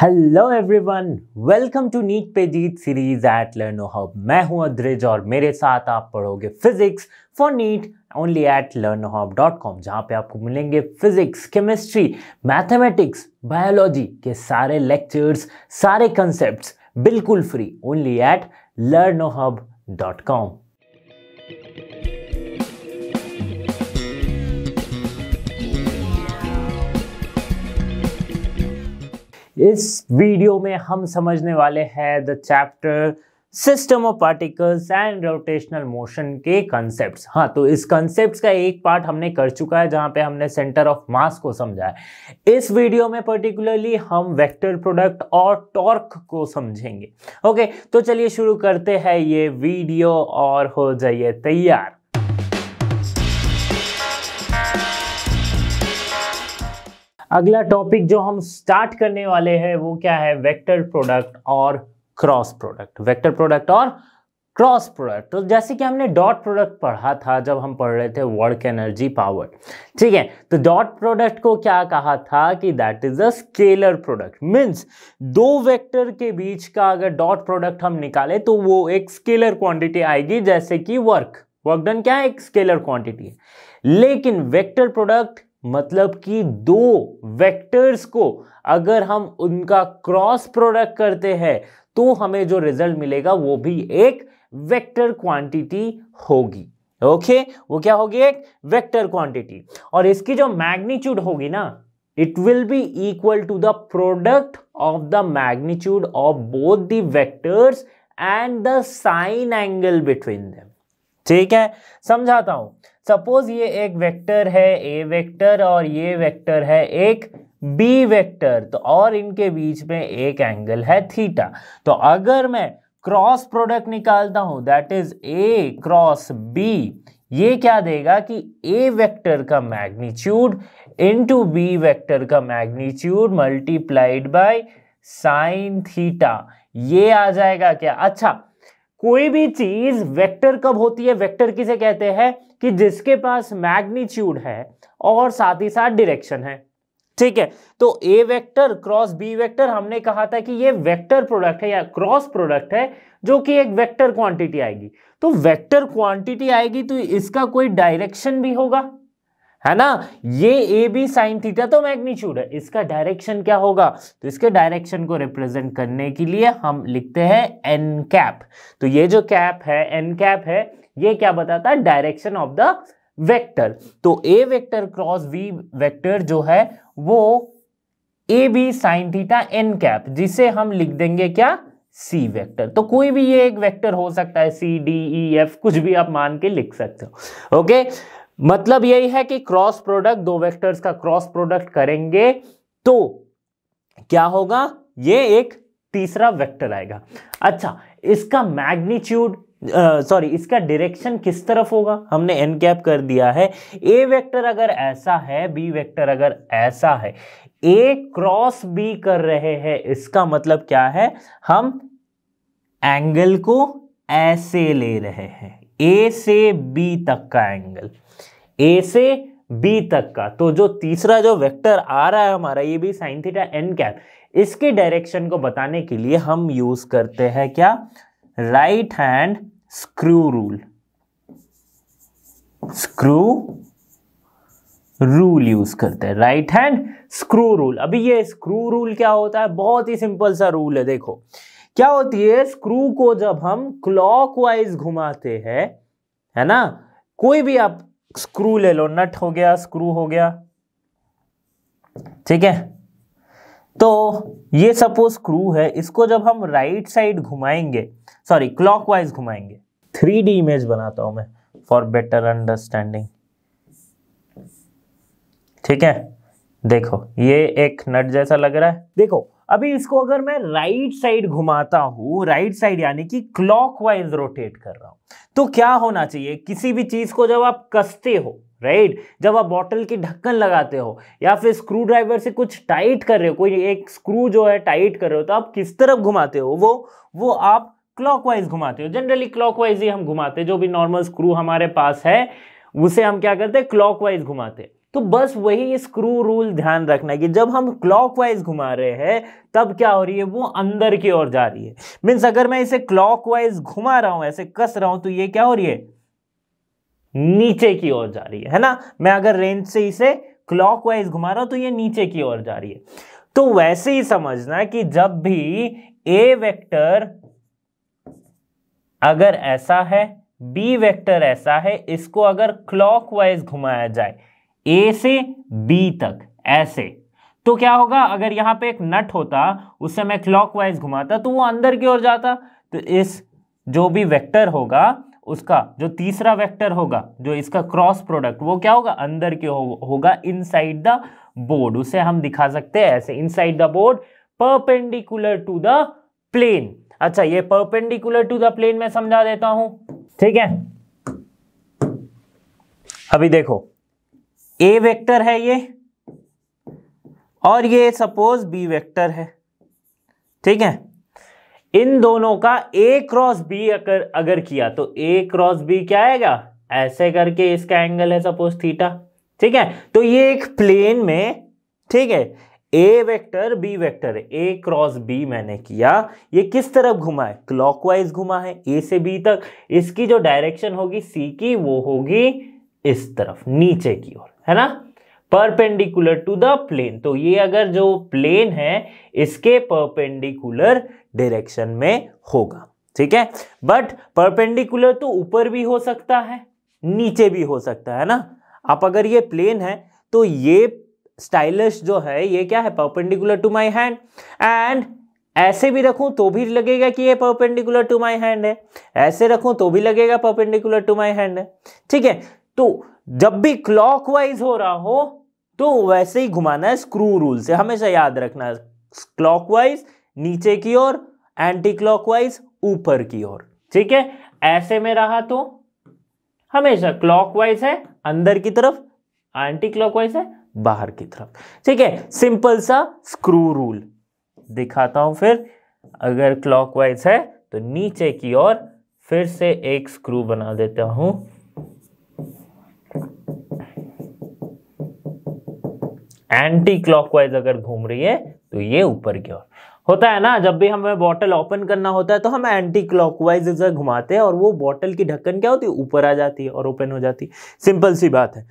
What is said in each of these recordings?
Hello everyone, welcome to NEET पे जीत series at Learnohub. मैं हूं अद्रिज और मेरे साथ आप पढ़ोगे physics for NEET only at learnohub.com, जहां पे आपको मिलेंगे फिजिक्स, केमिस्ट्री, मैथमेटिक्स, बायोलॉजी के सारे लेक्चर्स, सारे कंसेप्ट्स बिल्कुल फ्री ओनली एट learnohub.com। इस वीडियो में हम समझने वाले हैं the chapter system of particles and rotational motion के कंसेप्ट्स। हाँ, तो इस कंसेप्ट्स का एक पार्ट हमने कर चुका है जहां पे हमने सेंटर ऑफ मास को समझा है। इस वीडियो में पर्टिकुलरली हम वेक्टर प्रोडक्ट और टॉर्क को समझेंगे। ओके, तो चलिए शुरू करते हैं ये वीडियो और हो जाइए तैयार। अगला टॉपिक जो हम स्टार्ट करने वाले हैं वो क्या है? वेक्टर प्रोडक्ट और क्रॉस प्रोडक्ट। वेक्टर प्रोडक्ट और क्रॉस प्रोडक्ट। तो जैसे कि हमने डॉट प्रोडक्ट पढ़ा था जब हम पढ़ रहे थे वर्क एनर्जी पावर, ठीक है। तो डॉट प्रोडक्ट को क्या कहा था कि that is a scalar product. Means दो वेक्टर के बीच का अगर डॉट प्रोडक्ट हम निकाले तो वो एक स्केलर क्वांटिटी आएगी, जैसे कि वर्क डन क्या है? एक स्केलर क्वांटिटी है। लेकिन वेक्टर प्रोडक्ट मतलब कि दो वेक्टर्स को अगर हम उनका क्रॉस प्रोडक्ट करते हैं तो हमें जो रिजल्ट मिलेगा वो भी एक वेक्टर क्वांटिटी होगी। ओके, वो क्या होगी? एक वेक्टर क्वांटिटी। और इसकी जो मैग्नीट्यूड होगी ना, it will be equal to the product of the magnitude of both the vectors and the sine angle between them. ठीक है, समझाता हूं। सपोज ये एक वेक्टर है ए वेक्टर और ये वेक्टर है एक बी वेक्टर, तो और इनके बीच में एक एंगल है थीटा। तो अगर मैं क्रॉस प्रोडक्ट निकालता हूं that is A cross B, ये क्या देगा कि ए वेक्टर का मैग्नीट्यूड इनटू बी वेक्टर का magnitude multiplied by sine theta, ये आ जाएगा क्या? अच्छा, कोई भी चीज वेक्टर कब होती है? वेक्टर किसे कहते हैं? कि जिसके पास मैग्नीट्यूड है और साथ ही साथ डायरेक्शन है। ठीक है, तो A vector cross B vector हमने कहा था कि ये वेक्टर प्रोडक्ट है या क्रॉस प्रोडक्ट है जो कि एक वेक्टर क्वांटिटी आएगी। तो वेक्टर क्वांटिटी आएगी तो इसका कोई डायरेक्शन भी होगा, है ना। ये ए बी साइन थीटा तो मैग्नीट्यूड है, इसका डायरेक्शन क्या होगा? तो इसके डायरेक्शन को रिप्रेजेंट करने के लिए हम लिखते हैं एन कैप। तो ये जो कैप है, एन कैप है, ये क्या बताता है? Direction of the vector. तो A vector cross B vector जो है वो A B sine theta n cap, जिसे हम लिख देंगे क्या? C vector. तो कोई भी ये एक वेक्टर हो सकता है, सी डी ई एफ, कुछ भी आप मान के लिख सकते हो। ओके, मतलब यही है कि क्रॉस प्रोडक्ट, दो वेक्टर्स का क्रॉस प्रोडक्ट करेंगे तो क्या होगा? ये एक तीसरा वेक्टर आएगा। अच्छा, इसका मैग्नीट्यूड इसका डायरेक्शन किस तरफ होगा? हमने एन कैप कर दिया है। ए वेक्टर अगर ऐसा है, बी वेक्टर अगर ऐसा है, ए क्रॉस बी कर रहे हैं, इसका मतलब क्या है? हम एंगल को ऐसे ले रहे हैं, ए से बी तक का एंगल, ए से बी तक का। तो जो तीसरा जो वेक्टर आ रहा है हमारा, ये भी साइन थीटा एन कैप, इसके डायरेक्शन को बताने के लिए हम यूज करते हैं क्या? Right hand screw rule. Screw rule use करते हैं, राइट हैंड स्क्रू रूल। अभी ये स्क्रू रूल क्या होता है? बहुत ही सिंपल सा रूल है। देखो क्या होती है, स्क्रू को जब हम क्लॉकवाइज घुमाते हैं, है ना, कोई भी आप स्क्रू ले लो, नट हो गया, स्क्रू हो गया, ठीक है। तो ये सपोज स्क्रू है, इसको जब हम राइट साइड घुमाएंगे, सॉरी क्लॉकवाइज घुमाएंगे, 3D इमेज बनाता हूं मैं फॉर बेटर अंडरस्टैंडिंग। ठीक है, देखो ये एक नट जैसा लग रहा है। देखो अभी इसको अगर मैं राइट साइड घुमाता हूं, राइट साइड यानी कि क्लॉकवाइज रोटेट कर रहा हूं, तो क्या होना चाहिए? किसी भी चीज को जब आप कसते हो, राइट, जब आप बॉटल की ढक्कन लगाते हो या फिर स्क्रू ड्राइवर से कुछ टाइट कर रहे हो, कोई एक स्क्रू जो है टाइट कर रहे हो, तो आप किस तरफ घुमाते हो? वो आप क्लॉकवाइज घुमाते हो। जनरली क्लॉकवाइज ही हम घुमाते हैं, जो भी नॉर्मल स्क्रू हमारे पास है उसे हम क्या करते हैं? क्लॉकवाइज घुमाते हैं। तो बस वही स्क्रू रूल ध्यान रखना कि जब हम क्लॉकवाइज घुमा रहे हैं तब क्या हो रही है, वो अंदर की ओर जा रही है। मीन्स अगर मैं इसे क्लॉकवाइज घुमा रहा हूं, ऐसे कस रहा हूं, तो ये क्या हो रही है, नीचे की ओर जा रही है ना। मैं अगर रेंज से इसे क्लॉकवाइज घुमा रहा हूं तो ये नीचे की ओर जा रही है। तो वैसे ही समझना कि जब भी ए वेक्टर अगर ऐसा है, बी वेक्टर ऐसा है, इसको अगर क्लॉकवाइज घुमाया जाए ए से बी तक ऐसे, तो क्या होगा, अगर यहां पे एक नट होता उससे मैं क्लॉकवाइज घुमाता तो वो अंदर की ओर जाता। तो इस जो भी वेक्टर होगा उसका जो तीसरा वेक्टर होगा, जो इसका क्रॉस प्रोडक्ट, वो क्या होगा, अंदर के होगा इनसाइड द बोर्ड। उसे हम दिखा सकते हैं ऐसे, inside the board perpendicular to the plane. अच्छा, ये परपेंडिकुलर टू द प्लेन मैं समझा देता हूं, ठीक है। अभी देखो, ए वेक्टर है ये और ये सपोज बी वेक्टर है, ठीक है। इन दोनों का ए क्रॉस बी अगर किया तो ए क्रॉस बी क्या आएगा, ऐसे करके इसका एंगल है सपोज थीटा, ठीक है। तो ये एक प्लेन में, ठीक है, ए वेक्टर बी वेक्टर है, ए क्रॉस बी मैंने किया, ये किस तरफ घुमा है, क्लॉकवाइज घुमा है ए से बी तक। इसकी जो डायरेक्शन होगी सी की, वो होगी इस तरफ नीचे की ओर, है ना, परपेंडिकुलर टू द प्लेन। तो ये अगर जो प्लेन है इसके परपेंडिकुलर डायरेक्शन में होगा, ठीक है। बट परपेंडिकुलर तो ऊपर भी हो सकता है, नीचे भी हो सकता है ना। आप अगर ये प्लेन है तो ये स्टाइलस जो है ये क्या है, perpendicular to my hand, and ऐसे भी रखूं तो भी लगेगा कि ये परपेंडिकुलर टू माय हैंड है, ऐसे रखूं तो भी लगेगा परपेंडिकुलर टू माय हैंड है, ठीक है। तो जब भी क्लॉकवाइज हो रहा हो तो वैसे ही घुमाना है स्क्रू रूल से, हमेशा याद रखना है। क्लॉकवाइज नीचे की ओर, एंटी क्लॉकवाइज ऊपर की ओर, ठीक है। ऐसे में रहा तो हमेशा क्लॉकवाइज है अंदर की तरफ, एंटी क्लॉकवाइज है बाहर की तरफ, ठीक है। सिंपल सा स्क्रू रूल दिखाता हूं फिर। अगर क्लॉकवाइज है तो नीचे की ओर फिर से एक स्क्रू बना देता हूं, एंटी क्लॉकवाइज अगर घूम रही है तो ये ऊपर की ओर होता है ना। जब भी हमें बॉटल ओपन करना होता है तो हम एंटी क्लॉकवाइज इसे घुमाते हैं और वो बॉटल की ढक्कन क्या होती है, ऊपर आ जाती है और ओपन हो जाती है। सिंपल सी बात है,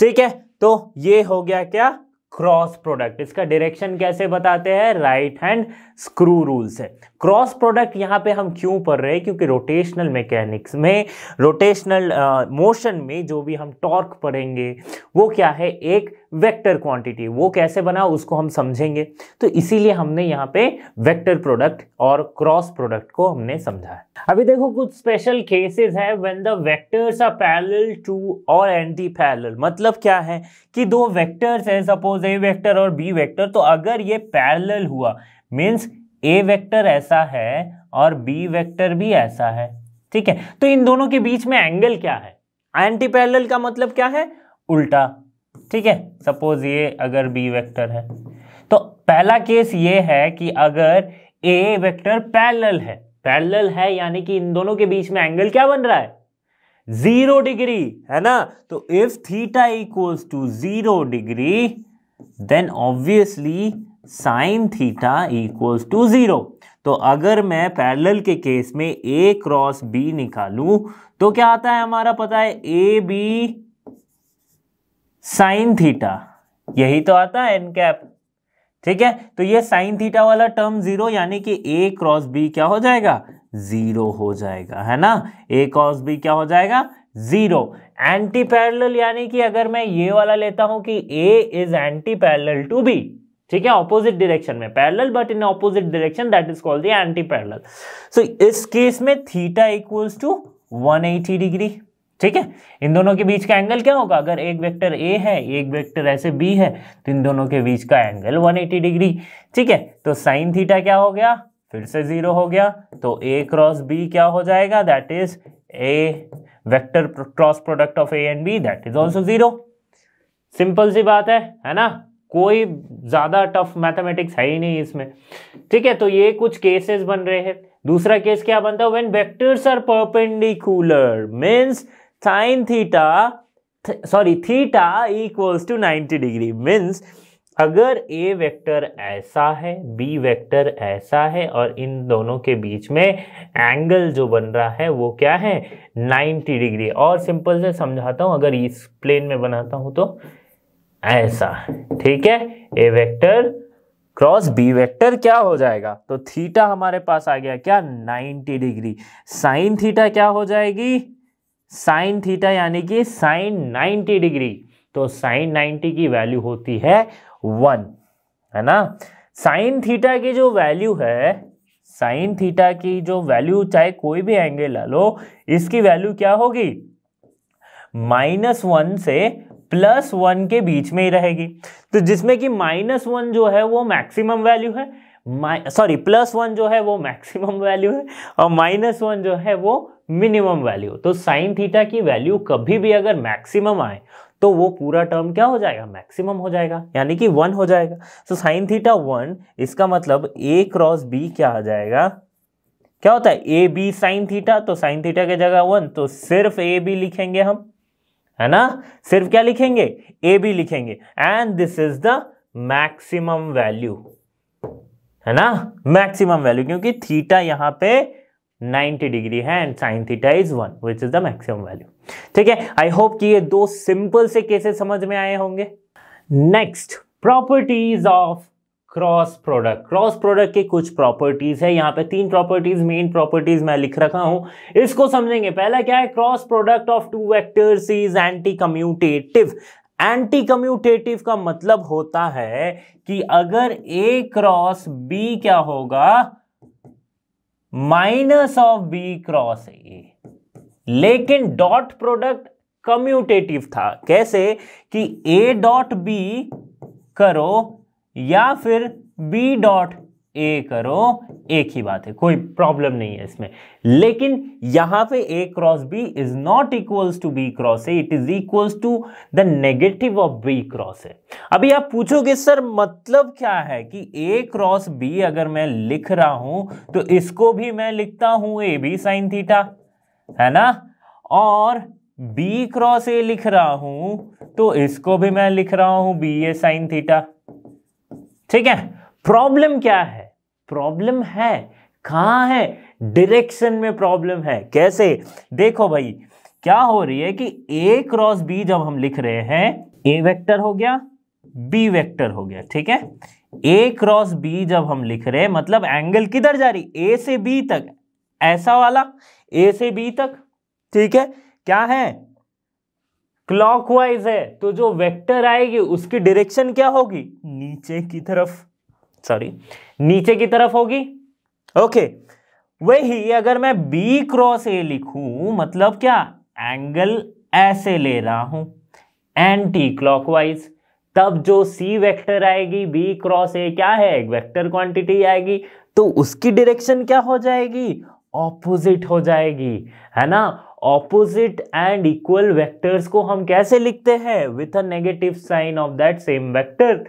ठीक है। तो ये हो गया क्या, क्रॉस प्रोडक्ट। इसका डायरेक्शन कैसे बताते हैं, राइट हैंड स्क्रू रूल से। क्रॉस प्रोडक्ट यहां पे हम क्यों पढ़ रहे हैं, क्योंकि रोटेशनल मैकेनिक्स में, रोटेशनल मोशन में जो भी हम टॉर्क पढ़ेंगे वो क्या है, एक वेक्टर क्वांटिटी। वो कैसे बना उसको हम समझेंगे, तो इसीलिए हमने यहाँ पे वेक्टर प्रोडक्ट और क्रॉस प्रोडक्ट को हमने समझा है। अभी देखो कुछ स्पेशल केसेस है when the vectors are parallel to और एंटी पैरेलल। मतलब क्या है कि दो वेक्टर्स है, सपोज ए वेक्टर और बी वेक्टर, तो अगर ये पैरेलल हुआ मींस ए वेक्टर ऐसा है और बी वेक्टर भी ऐसा है, ठीक है। तो इन दोनों के बीच में एंगल क्या है, एंटी पैरेलल का मतलब क्या है, उल्टा, ठीक है। सपोज ये अगर बी वेक्टर है तो पहला केस ये है कि अगर ए वेक्टर पैरेलल है यानी कि इन दोनों के बीच में एंगल क्या बन रहा है, 0 डिग्री, है ना। तो if theta equals to 0 degree then obviously sine theta equals to 0। तो अगर मैं पैरेलल के केस में ए क्रॉस बी निकालूं तो क्या आता है हमारा, पता है, ए बी साइन थीटा, यही तो आता है एन कैप, ठीक है। तो ये साइन थीटा वाला टर्म 0 यानी कि ए क्रॉस बी क्या हो जाएगा, 0 हो जाएगा, है ना। ए क्रॉस बी क्या हो जाएगा, 0। एंटी पैरेलल यानी कि अगर मैं ये वाला लेता हूं कि a is anti parallel to b, ठीक है, ऑपोजिट डायरेक्शन में, parallel but in opposite direction, that is called the anti parallel. So इस केस में थीटा इक्वल्स टू 180 डिग्री, ठीक है। इन दोनों के बीच का एंगल क्या होगा, अगर एक वेक्टर ए है एक वेक्टर ऐसे बी है तो इन दोनों के बीच का एंगल 180 डिग्री, ठीक है। तो साइन थीटा क्या हो गया, फिर से 0 हो गया। तो ए क्रॉस बी क्या हो जाएगा, that is a vector cross product of a and b, that is also 0। Simple सी बात है ना, कोई ज्यादा टफ मैथमेटिक्स है ही नहीं इसमें, ठीक है। तो ये कुछ केसेस बन रहे हैं। दूसरा केस क्या बनता है, when vectors are perpendicular means sine theta theta equals to 90 degree means अगर ए वेक्टर ऐसा है, बी वेक्टर ऐसा है और इन दोनों के बीच में एंगल जो बन रहा है वो क्या है 90 डिग्री। और सिंपल से समझाता हूं, अगर इस प्लेन में बनाता हूं तो ऐसा, ठीक है, A vector cross B vector क्या हो जाएगा, तो थीटा हमारे पास आ गया क्या 90 डिग्री। साइन थीटा क्या हो जाएगी, साइन थीटा यानी कि साइन 90 डिग्री, तो साइन 90 की वैल्यू होती है 1, है ना। साइन थीटा की जो वैल्यू है, साइन थीटा की जो वैल्यू चाहे कोई भी एंगल ला लो, इसकी वैल्यू क्या होगी -1 से +1 के बीच में ही रहेगी। तो जिसमें कि -1 जो है वो मैक्सिमम वैल्यू है, +1 जो है वो मैक्सिमम वैल्यू है और -1 जो है वो मिनिमम वैल्यू। तो साइन थीटा की वैल्यू कभी भी अगर मैक्सिमम आए तो वो पूरा टर्म क्या हो जाएगा, मैक्सिमम हो जाएगा, यानी कि 1 हो जाएगा। तो साइन थीटा 1, इसका मतलब a क्रॉस b क्या आ जाएगा, क्या होता है ए बी साइन थीटा, तो साइन थीटा की जगह 1, तो सिर्फ ए बी लिखेंगे हम, है ना, सिर्फ क्या लिखेंगे ए बी लिखेंगे, and this is the maximum value, है ना, मैक्सिमम वैल्यू, क्योंकि थीटा यहां पे 90 डिग्री है and sine theta is 1 which is the maximum value. ठीक है, आई होप कि ये दो सिंपल से केसेस समझ में आए होंगे। Next, properties of cross product. Cross product की कुछ प्रॉपर्टीज है, यहाँ पे 3 प्रॉपर्टीज, मेन प्रॉपर्टीज मैं लिख रखा हूं, इसको समझेंगे। पहला क्या है, cross product of 2 vectors is anti commutative. Anti commutative का मतलब होता है कि अगर ए क्रॉस बी क्या होगा, minus of B cross A, लेकिन डॉट प्रोडक्ट कम्यूटेटिव था। कैसे कि ए डॉट बी करो या फिर बी डॉट ए करो, एक ही बात है, कोई प्रॉब्लम नहीं है इसमें। लेकिन यहां पे a cross b is not equals to b cross a, it is equals to the negative of B cross a. अभी आप पूछोगे सर मतलब क्या है कि ए क्रॉस बी अगर मैं लिख रहा हूं तो इसको भी मैं लिखता हूं ए बी साइन थीटा, है ना, और बी क्रॉस ए लिख रहा हूं तो इसको भी मैं लिख रहा हूं बी ए साइन थीटा। ठीक है, प्रॉब्लम क्या है, प्रॉब्लम है कहां है, डायरेक्शन में प्रॉब्लम है। कैसे, देखो भाई क्या हो रही है कि ए क्रॉस बी जब हम लिख रहे हैं, ए वेक्टर हो गया बी वेक्टर हो गया, ठीक है, ए क्रॉस बी जब हम लिख रहे हैं मतलब एंगल किधर जा रही, ए से बी तक, ऐसा वाला ए से बी तक, ठीक है, क्या है क्लॉकवाइज है, तो जो वेक्टर आएगी उसकी डायरेक्शन क्या होगी, नीचे की तरफ, सॉरी नीचे की तरफ होगी। ओके, वही अगर मैं बी क्रॉस ए लिखूं मतलब क्या, एंगल ऐसे ले रहा हूं एंटी क्लॉकवाइज, तब जो सी वेक्टर आएगी बी क्रॉस ए क्या है, एक वेक्टर क्वांटिटी आएगी, तो उसकी डायरेक्शन क्या हो जाएगी, ऑपोजिट हो जाएगी, है ना। ऑपोजिट एंड इक्वल वेक्टर्स को हम कैसे लिखते हैं, with a negative sign of that same vector,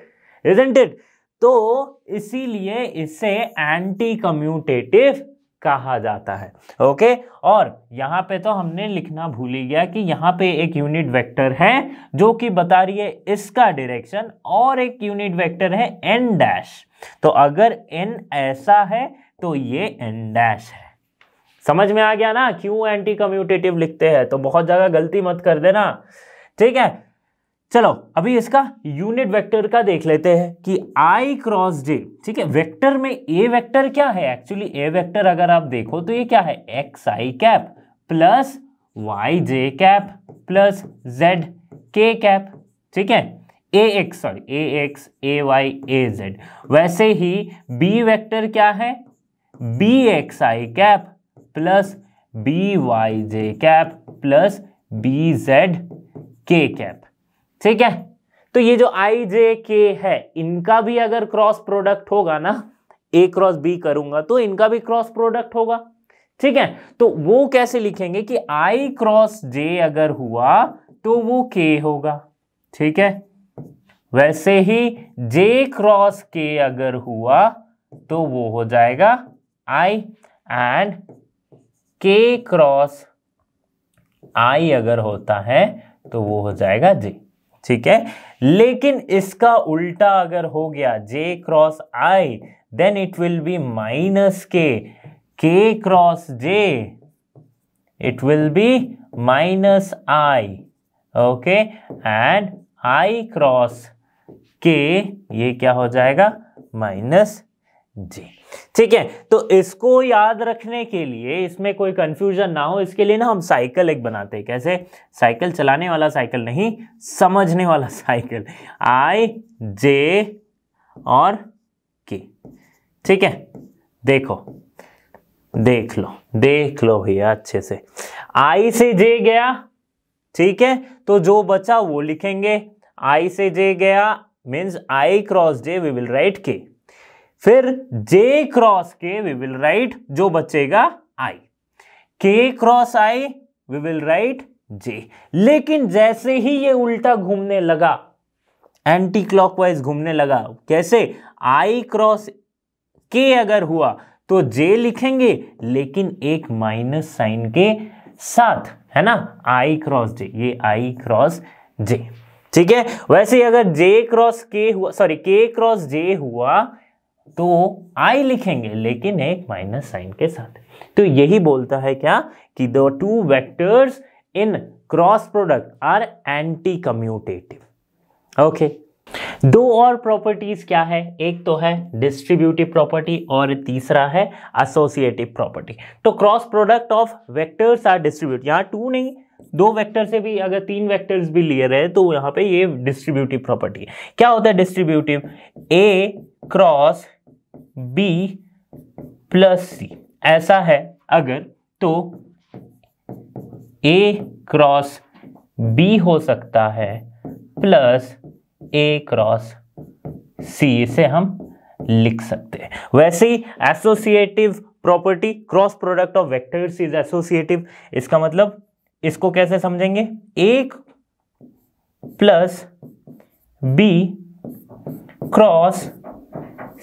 isn't it. तो इसीलिए इसे एंटी कम्यूटेटिव कहा जाता है। ओके, और यहां पे तो हमने लिखना भूल ही गया कि यहां पे एक यूनिट वेक्टर है जो कि बता रही है इसका डायरेक्शन, और एक यूनिट वेक्टर है n डैश। तो अगर n ऐसा है तो ये n डैश है। समझ में आ गया ना क्यों एंटी कम्यूटेटिव लिखते हैं, तो बहुत जगह गलती मत कर देना। ठीक है, चलो अभी इसका यूनिट वेक्टर का देख लेते हैं कि i क्रॉस j। ठीक है, वेक्टर में a वेक्टर क्या है, एक्चुअली a वेक्टर अगर आप देखो तो ये क्या है, x I cap plus Y J cap plus Z K cap. ठीक है, ax sorry ax ay az। वैसे ही b वेक्टर क्या है, bx आई cap plus B Y J cap plus B Z K cap. ठीक है, तो ये जो आई जे के है इनका भी अगर क्रॉस प्रोडक्ट होगा ना, ए क्रॉस बी करूंगा तो इनका भी क्रॉस प्रोडक्ट होगा। ठीक है, तो वो कैसे लिखेंगे कि आई क्रॉस जे अगर हुआ तो वो के होगा। ठीक है, वैसे ही जे क्रॉस के अगर हुआ तो वो हो जाएगा आई, एंड के क्रॉस आई अगर होता है तो वो हो जाएगा जे, ठीक है। लेकिन इसका उल्टा अगर हो गया j cross i, then it will be minus k cross j, it will be minus I, okay, and I cross K, ये क्या हो जाएगा माइनस J, ठीक है। तो इसको याद रखने के लिए, इसमें कोई कंफ्यूजन ना हो, इसके लिए ना हम साइकिल एक बनाते हैं। कैसे? साइकिल चलाने वाला साइकिल नहीं, समझने वाला साइकिल, I J और K, ठीक है। देखो देख लो भैया अच्छे से, आई से जे गया, ठीक है, तो जो बचा वो लिखेंगे। आई से जे गया means i cross j, we will write k, फिर j cross k we will write जो बचेगा i, k cross i we will write j. लेकिन जैसे ही ये उल्टा घूमने लगा, एंटी क्लॉकवाइज घूमने लगा, कैसे? आई क्रॉस के अगर हुआ तो जे लिखेंगे, लेकिन एक माइनस साइन के साथ, है ना, आई क्रॉस जे, ये आई क्रॉस जे, ठीक है। वैसे ही अगर जे क्रॉस के हुआ, सॉरी के क्रॉस जे हुआ, तो आई लिखेंगे लेकिन एक माइनस साइन के साथ। तो यही बोलता है क्या कि the two vectors in cross product are anti commutative. Okay, दो और प्रॉपर्टीज क्या है? एक तो है डिस्ट्रीब्यूटिव प्रॉपर्टी और तीसरा है एसोसिएटिव प्रॉपर्टी। तो cross product of vectors are distribute, यहाँ टू नहीं, दो वेक्टर से भी अगर तीन वेक्टर्स भी लिए रहे तो यहाँ पे ये डिस्ट्रीब्यूटिव प्रॉपर्टी है। क्या होता है डिस्ट्रीब्यूटिव? ए क्रॉस बी प्लस सी, ऐसा है अगर, तो ए क्रॉस बी हो सकता है प्लस ए क्रॉस सी, इसे हम लिख सकते हैं। वैसे ही associative property, cross product of vectors is associative. इसका मतलब इसको कैसे समझेंगे? A plus b cross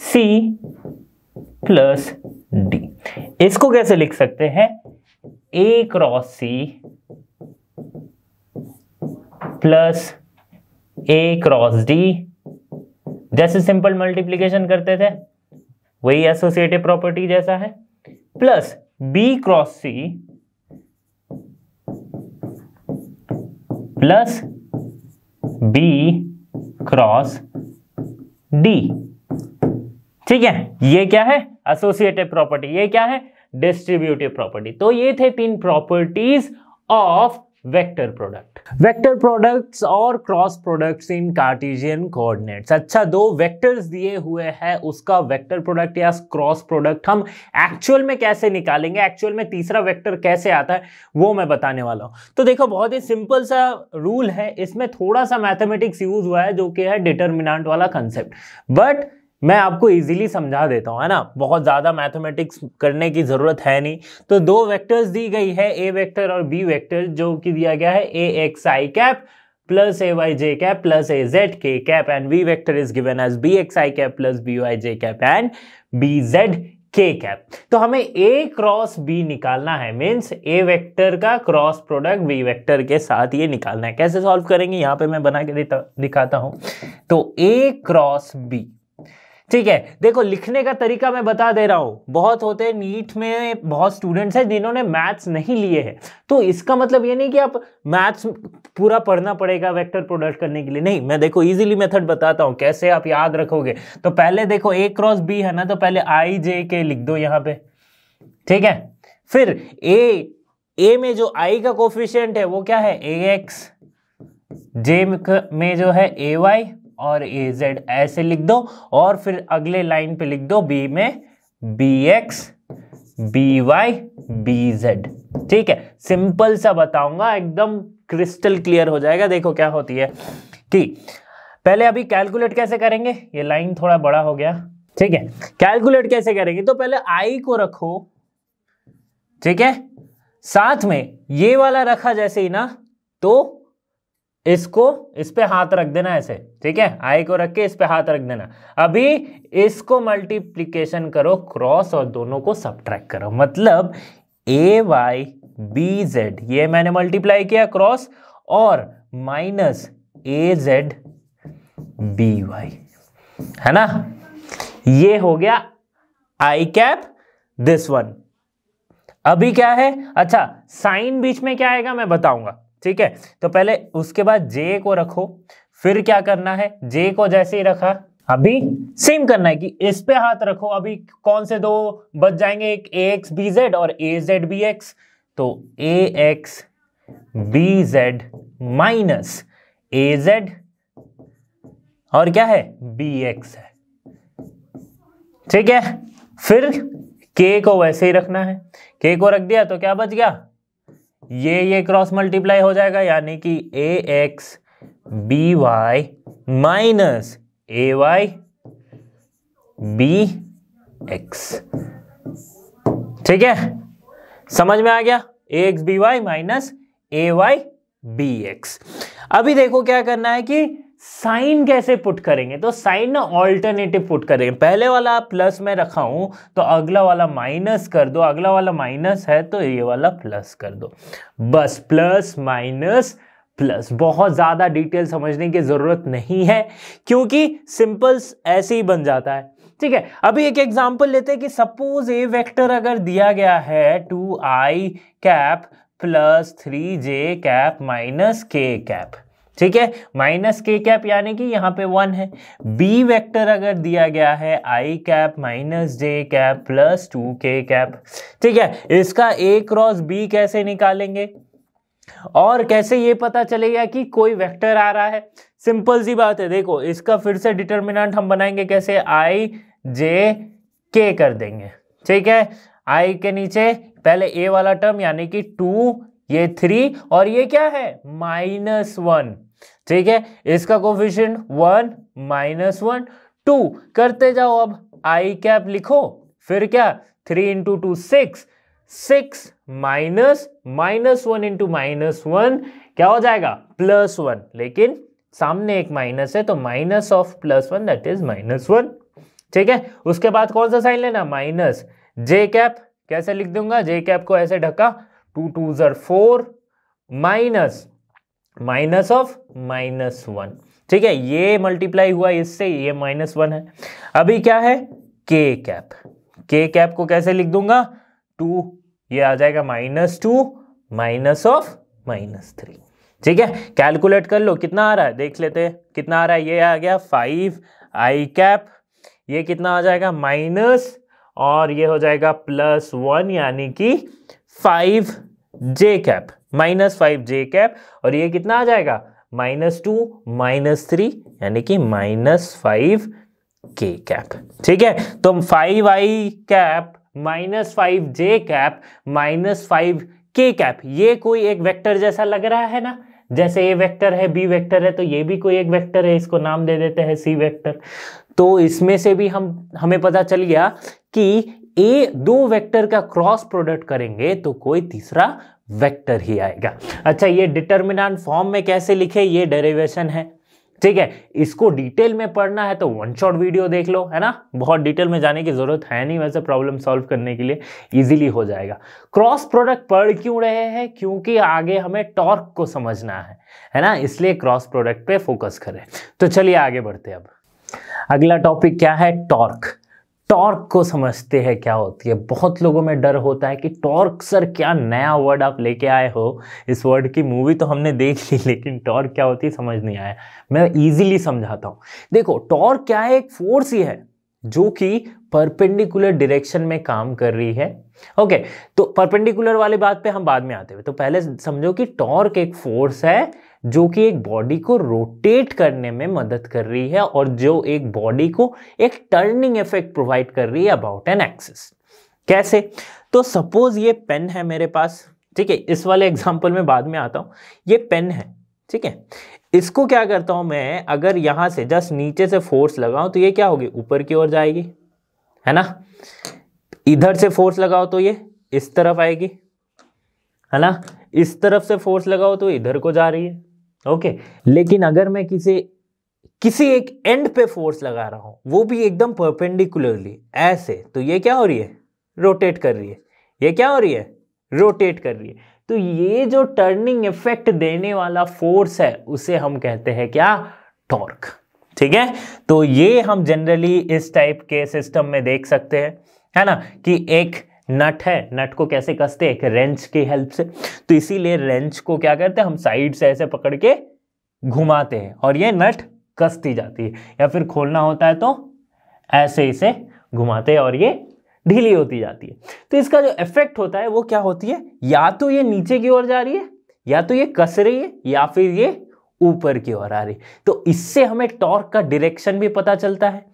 c plus d, इसको कैसे लिख सकते हैं? A cross c plus a cross d, जैसे सिंपल मल्टीप्लीकेशन करते थे वही एसोसिएटिव प्रॉपर्टी जैसा है, plus b cross c plus b cross d, ठीक है। ये क्या है? Associative property. ये क्या है? Distributive property. तो ये थे तीन properties of vector product. Vector products और cross products in Cartesian coordinates. अच्छा, दो वेक्टर्स दिए हुए हैं, उसका वेक्टर प्रोडक्ट या क्रॉस प्रोडक्ट हम एक्चुअल में कैसे निकालेंगे, एक्चुअल में तीसरा वेक्टर कैसे आता है, वो मैं बताने वाला हूं। तो देखो, बहुत ही सिंपल सा रूल है, इसमें थोड़ा सा मैथमेटिक्स यूज हुआ है जो कि है डिटर्मिनेंट वाला कंसेप्ट, बट मैं आपको इजीली समझा देता हूं, है ना, बहुत ज्यादा मैथमेटिक्स करने की जरूरत है नहीं। तो दो वेक्टर्स दी गई है, ए वेक्टर और बी वेक्टर, जो कि दिया गया है A X I cap plus A Y J cap plus A Z K cap, and B vector is given as B X I cap plus B Y J cap and B Z K cap. तो हमें A cross B निकालना है, means A vector का cross product B vector के साथ ये निकालना है। कैसे सॉल्व करेंगे, यहाँ पे मैं बना के दिखाता हूं। तो ए क्रॉस बी, ठीक है। देखो, लिखने का तरीका मैं बता दे रहा हूं, बहुत होते हैं नीट में बहुत स्टूडेंट्स हैं जिन्होंने मैथ्स नहीं लिए हैं, तो इसका मतलब ये नहीं कि आप मैथ्स पूरा पढ़ना पड़ेगा वेक्टर प्रोडक्ट करने के लिए, नहीं। मैं देखो इजीली मेथड बताता हूं कैसे आप याद रखोगे। तो पहले देखो ए क्रॉस बी है ना, तो पहले आई जे के लिख दो यहाँ पे, ठीक है। फिर ए में जो आई का कोफिशिएंट है वो क्या है? ए एक्स, जे में जो है ए वाई और ए जेड, ऐसे लिख दो। और फिर अगले लाइन पे लिख दो बी में B X B Y B Z, ठीक है। सिंपल सा बताऊंगा, एकदम क्रिस्टल क्लियर हो जाएगा। देखो क्या होती है कि पहले अभी कैलकुलेट कैसे करेंगे, ये लाइन थोड़ा बड़ा हो गया, ठीक है। कैलकुलेट कैसे करेंगे, तो पहले आई को रखो, ठीक है, साथ में ये वाला रखा जैसे ही ना, तो इसको इस पे हाथ रख देना ऐसे, ठीक है। आई को रख के इस पे हाथ रख देना। अभी इसको मल्टीप्लिकेशन करो क्रॉस और दोनों को सबट्रैक्ट करो, मतलब ए वाई बी जेड, ये मैंने मल्टीप्लाई किया क्रॉस, और minus A Z B Y, है ना। ये हो गया आई कैप दिस वन। अभी क्या है, अच्छा साइन बीच में क्या आएगा मैं बताऊंगा, ठीक है। तो पहले उसके बाद जे को रखो, फिर क्या करना है, जे को जैसे ही रखा अभी सेम करना है कि इस पे हाथ रखो। अभी कौन से दो बच जाएंगे, एक ए एक्स बी जेड और ए जेड बी एक्स। तो A X B Z minus A Z और क्या है बी एक्स है, ठीक है। फिर के को वैसे ही रखना है, के को रख दिया तो क्या बच गया, ये क्रॉस मल्टीप्लाई हो जाएगा, यानी कि ए एक्स बी वाई माइनस ए वाई बी एक्स, ठीक है। समझ में आ गया, ए एक्स बी वाई माइनस ए वाई बी एक्स। अभी देखो क्या करना है कि साइन कैसे पुट करेंगे। तो साइन ना ऑल्टरनेटिव पुट करेंगे। पहले वाला प्लस में रखा हूं तो अगला वाला माइनस कर दो, अगला वाला माइनस है तो ये वाला प्लस कर दो, बस प्लस माइनस प्लस। बहुत ज्यादा डिटेल समझने की जरूरत नहीं है क्योंकि सिंपल ऐसे ही बन जाता है, ठीक है। अभी एक एग्जांपल लेते हैं कि सपोज ए वेक्टर अगर दिया गया है 2i cap plus 3j cap minus k cap, ठीक है। माइनस k कैप यानी कि यहाँ पे 1 है। बी वेक्टर अगर दिया गया है i cap minus j cap plus 2k cap, ठीक है। इसका a क्रॉस b कैसे निकालेंगे और कैसे ये पता चलेगा कि कोई वेक्टर आ रहा है। सिंपल सी बात है, देखो इसका फिर से डिटर्मिनेंट हम बनाएंगे कैसे, i j k कर देंगे, ठीक है। i के नीचे पहले a वाला टर्म यानी कि 2, ये 3 और ये क्या है -1, ठीक है। इसका कोफिशिएंट 1 -1 2 करते जाओ। अब i कैप लिखो, फिर क्या 3 इंटू 2 6 6 माइनस -1 इंटू -1 क्या हो जाएगा +1, लेकिन सामने एक माइनस है तो माइनस ऑफ +1 दैट इज -1, ठीक है। उसके बाद कौन सा साइन लेना, माइनस जे कैप। कैसे लिख दूंगा, जे कैप को ऐसे ढका, 2 2 4 माइनस ऑफ -1, ठीक है। ये मल्टीप्लाई हुआ इससे, ये -1 है। अभी क्या है के कैप, के कैप को कैसे लिख दूंगा, 2 ये आ जाएगा -2 माइनस ऑफ -3, ठीक है। कैलकुलेट कर लो कितना आ रहा है, देख लेते हैं कितना आ रहा है। ये आ गया 5 आई कैप, ये कितना आ जाएगा माइनस और ये हो जाएगा +1 यानी कि 5 जे कैप माइनस 5 जे कैप और ये कितना आ जाएगा -2 -3 यानी कि -5 के कैप, ठीक है। तो 5 आई कैप -5 जे कैप -5 के कैप, ये कोई एक वेक्टर जैसा लग रहा है ना। जैसे ए वेक्टर है बी वेक्टर है तो ये भी कोई एक वेक्टर है, इसको नाम दे देते हैं सी वेक्टर। तो इसमें से भी हमें पता चल गया कि ए दो वेक्टर का क्रॉस प्रोडक्ट करेंगे तो कोई तीसरा वेक्टर ही आएगा। अच्छा, ये डिटर्मिनेंट फॉर्म में कैसे लिखे, ये डेरिवेशन है, ठीक है। इसको डिटेल में पढ़ना है तो वन शॉट वीडियो देख लो, है ना। बहुत डिटेल में जाने की जरूरत है नहीं, वैसे प्रॉब्लम सॉल्व करने के लिए इजीली हो जाएगा। क्रॉस प्रोडक्ट पढ़ क्यों रहे हैं, क्योंकि आगे हमें टॉर्क को समझना है ना, इसलिए क्रॉस प्रोडक्ट पे फोकस करें। तो चलिए आगे बढ़ते हैं। अब अगला टॉपिक क्या है, टॉर्क। टॉर्क को समझते हैं क्या होती है। बहुत लोगों में डर होता है कि टॉर्क सर क्या नया वर्ड आप लेके आए हो, इस वर्ड की मूवी तो हमने देख ली लेकिन टॉर्क क्या होती है समझ नहीं आया। मैं इजीली समझाता हूँ। देखो टॉर्क क्या है, एक फोर्स ही है जो कि परपेंडिकुलर डायरेक्शन में काम कर रही है। ओके, तो परपेंडिकुलर वाली बात पे हम बाद में आते हुए, तो पहले समझो कि टॉर्क एक फोर्स है जो कि एक बॉडी को रोटेट करने में मदद कर रही है और जो एक बॉडी को एक टर्निंग इफेक्ट प्रोवाइड कर रही है अबाउट एन एक्सिस। कैसे, तो सपोज ये पेन है मेरे पास, ठीक है। इस वाले एग्जांपल में बाद में आता हूं। ये पेन है, ठीक है। इसको क्या करता हूं मैं, अगर यहां से जस्ट नीचे से फोर्स लगाऊं तो ये क्या होगी, ऊपर की ओर जाएगी, है ना। इधर से फोर्स लगाओ तो ये इस तरफ आएगी, है ना। इस तरफ से फोर्स लगाओ तो इधर को जा रही है। ओके, लेकिन अगर मैं किसी एक एंड पे फोर्स लगा रहा हूं, वो भी एकदम परपेंडिकुलरली ऐसे, तो ये क्या हो रही है, रोटेट कर रही है। ये क्या हो रही है, रोटेट कर रही है। तो ये जो टर्निंग इफेक्ट देने वाला फोर्स है उसे हम कहते हैं क्या, टॉर्क। ठीक है, तो ये हम जनरली इस टाइप के सिस्टम में देख सकते हैं, है ना, कि एक नट है, नट को कैसे कसते हैं, एक रेंच की हेल्प से। तो इसीलिए रेंच को क्या करते हैं हम, साइड से ऐसे पकड़ के घुमाते हैं और ये नट कसती जाती है, या फिर खोलना होता है तो ऐसे इसे घुमाते हैं और ये ढीली होती जाती है। तो इसका जो इफेक्ट होता है वो क्या होती है, या तो ये नीचे की ओर जा रही है, या तो ये कस रही है, या फिर ये ऊपर की ओर आ रही। तो इससे हमें टॉर्क का डायरेक्शन भी पता चलता है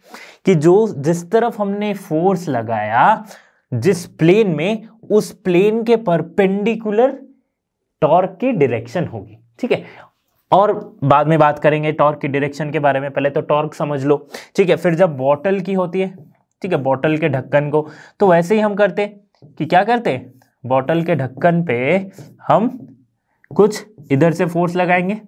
कि जिस तरफ हमने फोर्स लगाया, जिस प्लेन में, उस प्लेन के परपेंडिकुलर टॉर्क की डायरेक्शन होगी। ठीक है, और बाद में बात करेंगे टॉर्क की डायरेक्शन के बारे में, पहले तो टॉर्क समझ लो। ठीक है, फिर जब बॉटल की होती है, ठीक है, बॉटल के ढक्कन को, तो वैसे ही हम करते कि क्या करते, बॉटल के ढक्कन पे हम कुछ इधर से फोर्स लगाएंगे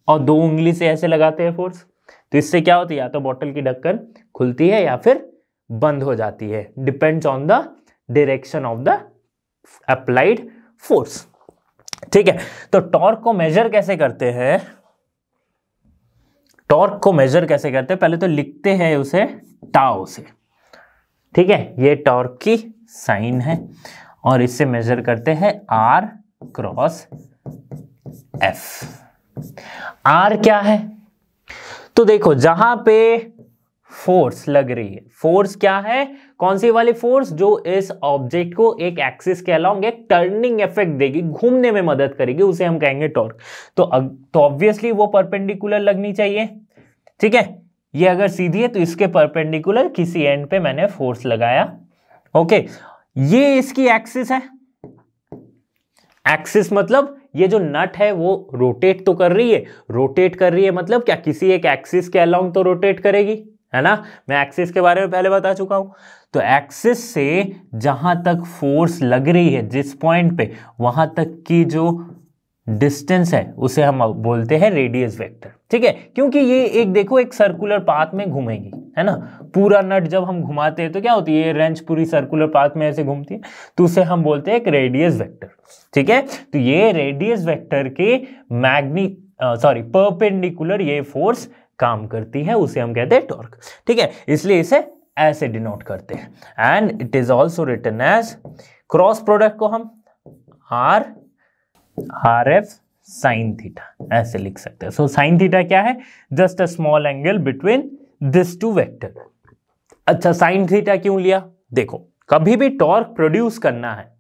और 2 उंगली से ऐसे लगाते हैं फोर्स। तो इससे क्या होती है, या तो बॉटल की ढक्कन खुलती है या फिर बंद हो जाती है, depends on the direction of the applied force. ठीक है, तो टॉर्क को मेजर कैसे करते हैं, टॉर्क को मेजर कैसे करते हैं, पहले तो लिखते हैं उसे टाउ से। ठीक है, ये टॉर्क की साइन है और इससे मेजर करते हैं आर क्रॉस एफ। आर क्या है, तो देखो जहां पे फोर्स लग रही है, फोर्स क्या है, कौन सी वाली फोर्स, जो इस ऑब्जेक्ट को एक एक्सिस के अलाउंग एक टर्निंग इफेक्ट देगी, घूमने में मदद करेगी, उसे हम कहेंगे टॉर्क। तो ऑब्वियसली वो परपेंडिकुलर लगनी चाहिए। ठीक है, ये अगर सीधी है तो इसके परपेंडिकुलर किसी एंड पे मैंने फोर्स लगाया। ओके, ये इसकी एक्सिस है, एक्सिस मतलब ये जो नट है वो रोटेट तो कर रही है, रोटेट कर रही है मतलब क्या, किसी एक एक्सिस के अलाउंग तो रोटेट करेगी, है ना, मैं एक्सिस के बारे में पहले बता चुका हूं। तो एक्सिस से जहां तक फोर्स लग रही है, जिस पॉइंट पे, वहां तक की जो डिस्टेंस है उसे हम बोलते हैं रेडियस वेक्टर। ठीक है, क्योंकि ये एक देखो एक सर्कुलर पाथ में घूमेगी, है ना, पूरा नट जब हम घुमाते हैं तो क्या होती है, ये रेंच पूरी सर्कुलर पाथ में ऐसे घूमती है, तो उसे हम बोलते हैं एक रेडियस वेक्टर। ठीक है, तो ये रेडियस वेक्टर के परपेंडिकुलर ये फोर्स काम करती है, उसे हम कहते हैं टॉर्क। ठीक है, इसलिए इसे ऐसे डिनोट करते हैं, and it is also written as, cross product को हम आर एफ साइन थीटा ऐसे लिख सकते हैं। सो साइन थीटा क्या है, just a small angle between this two vector. अच्छा, साइन थीटा क्यों लिया, देखो कभी भी टॉर्क प्रोड्यूस करना है,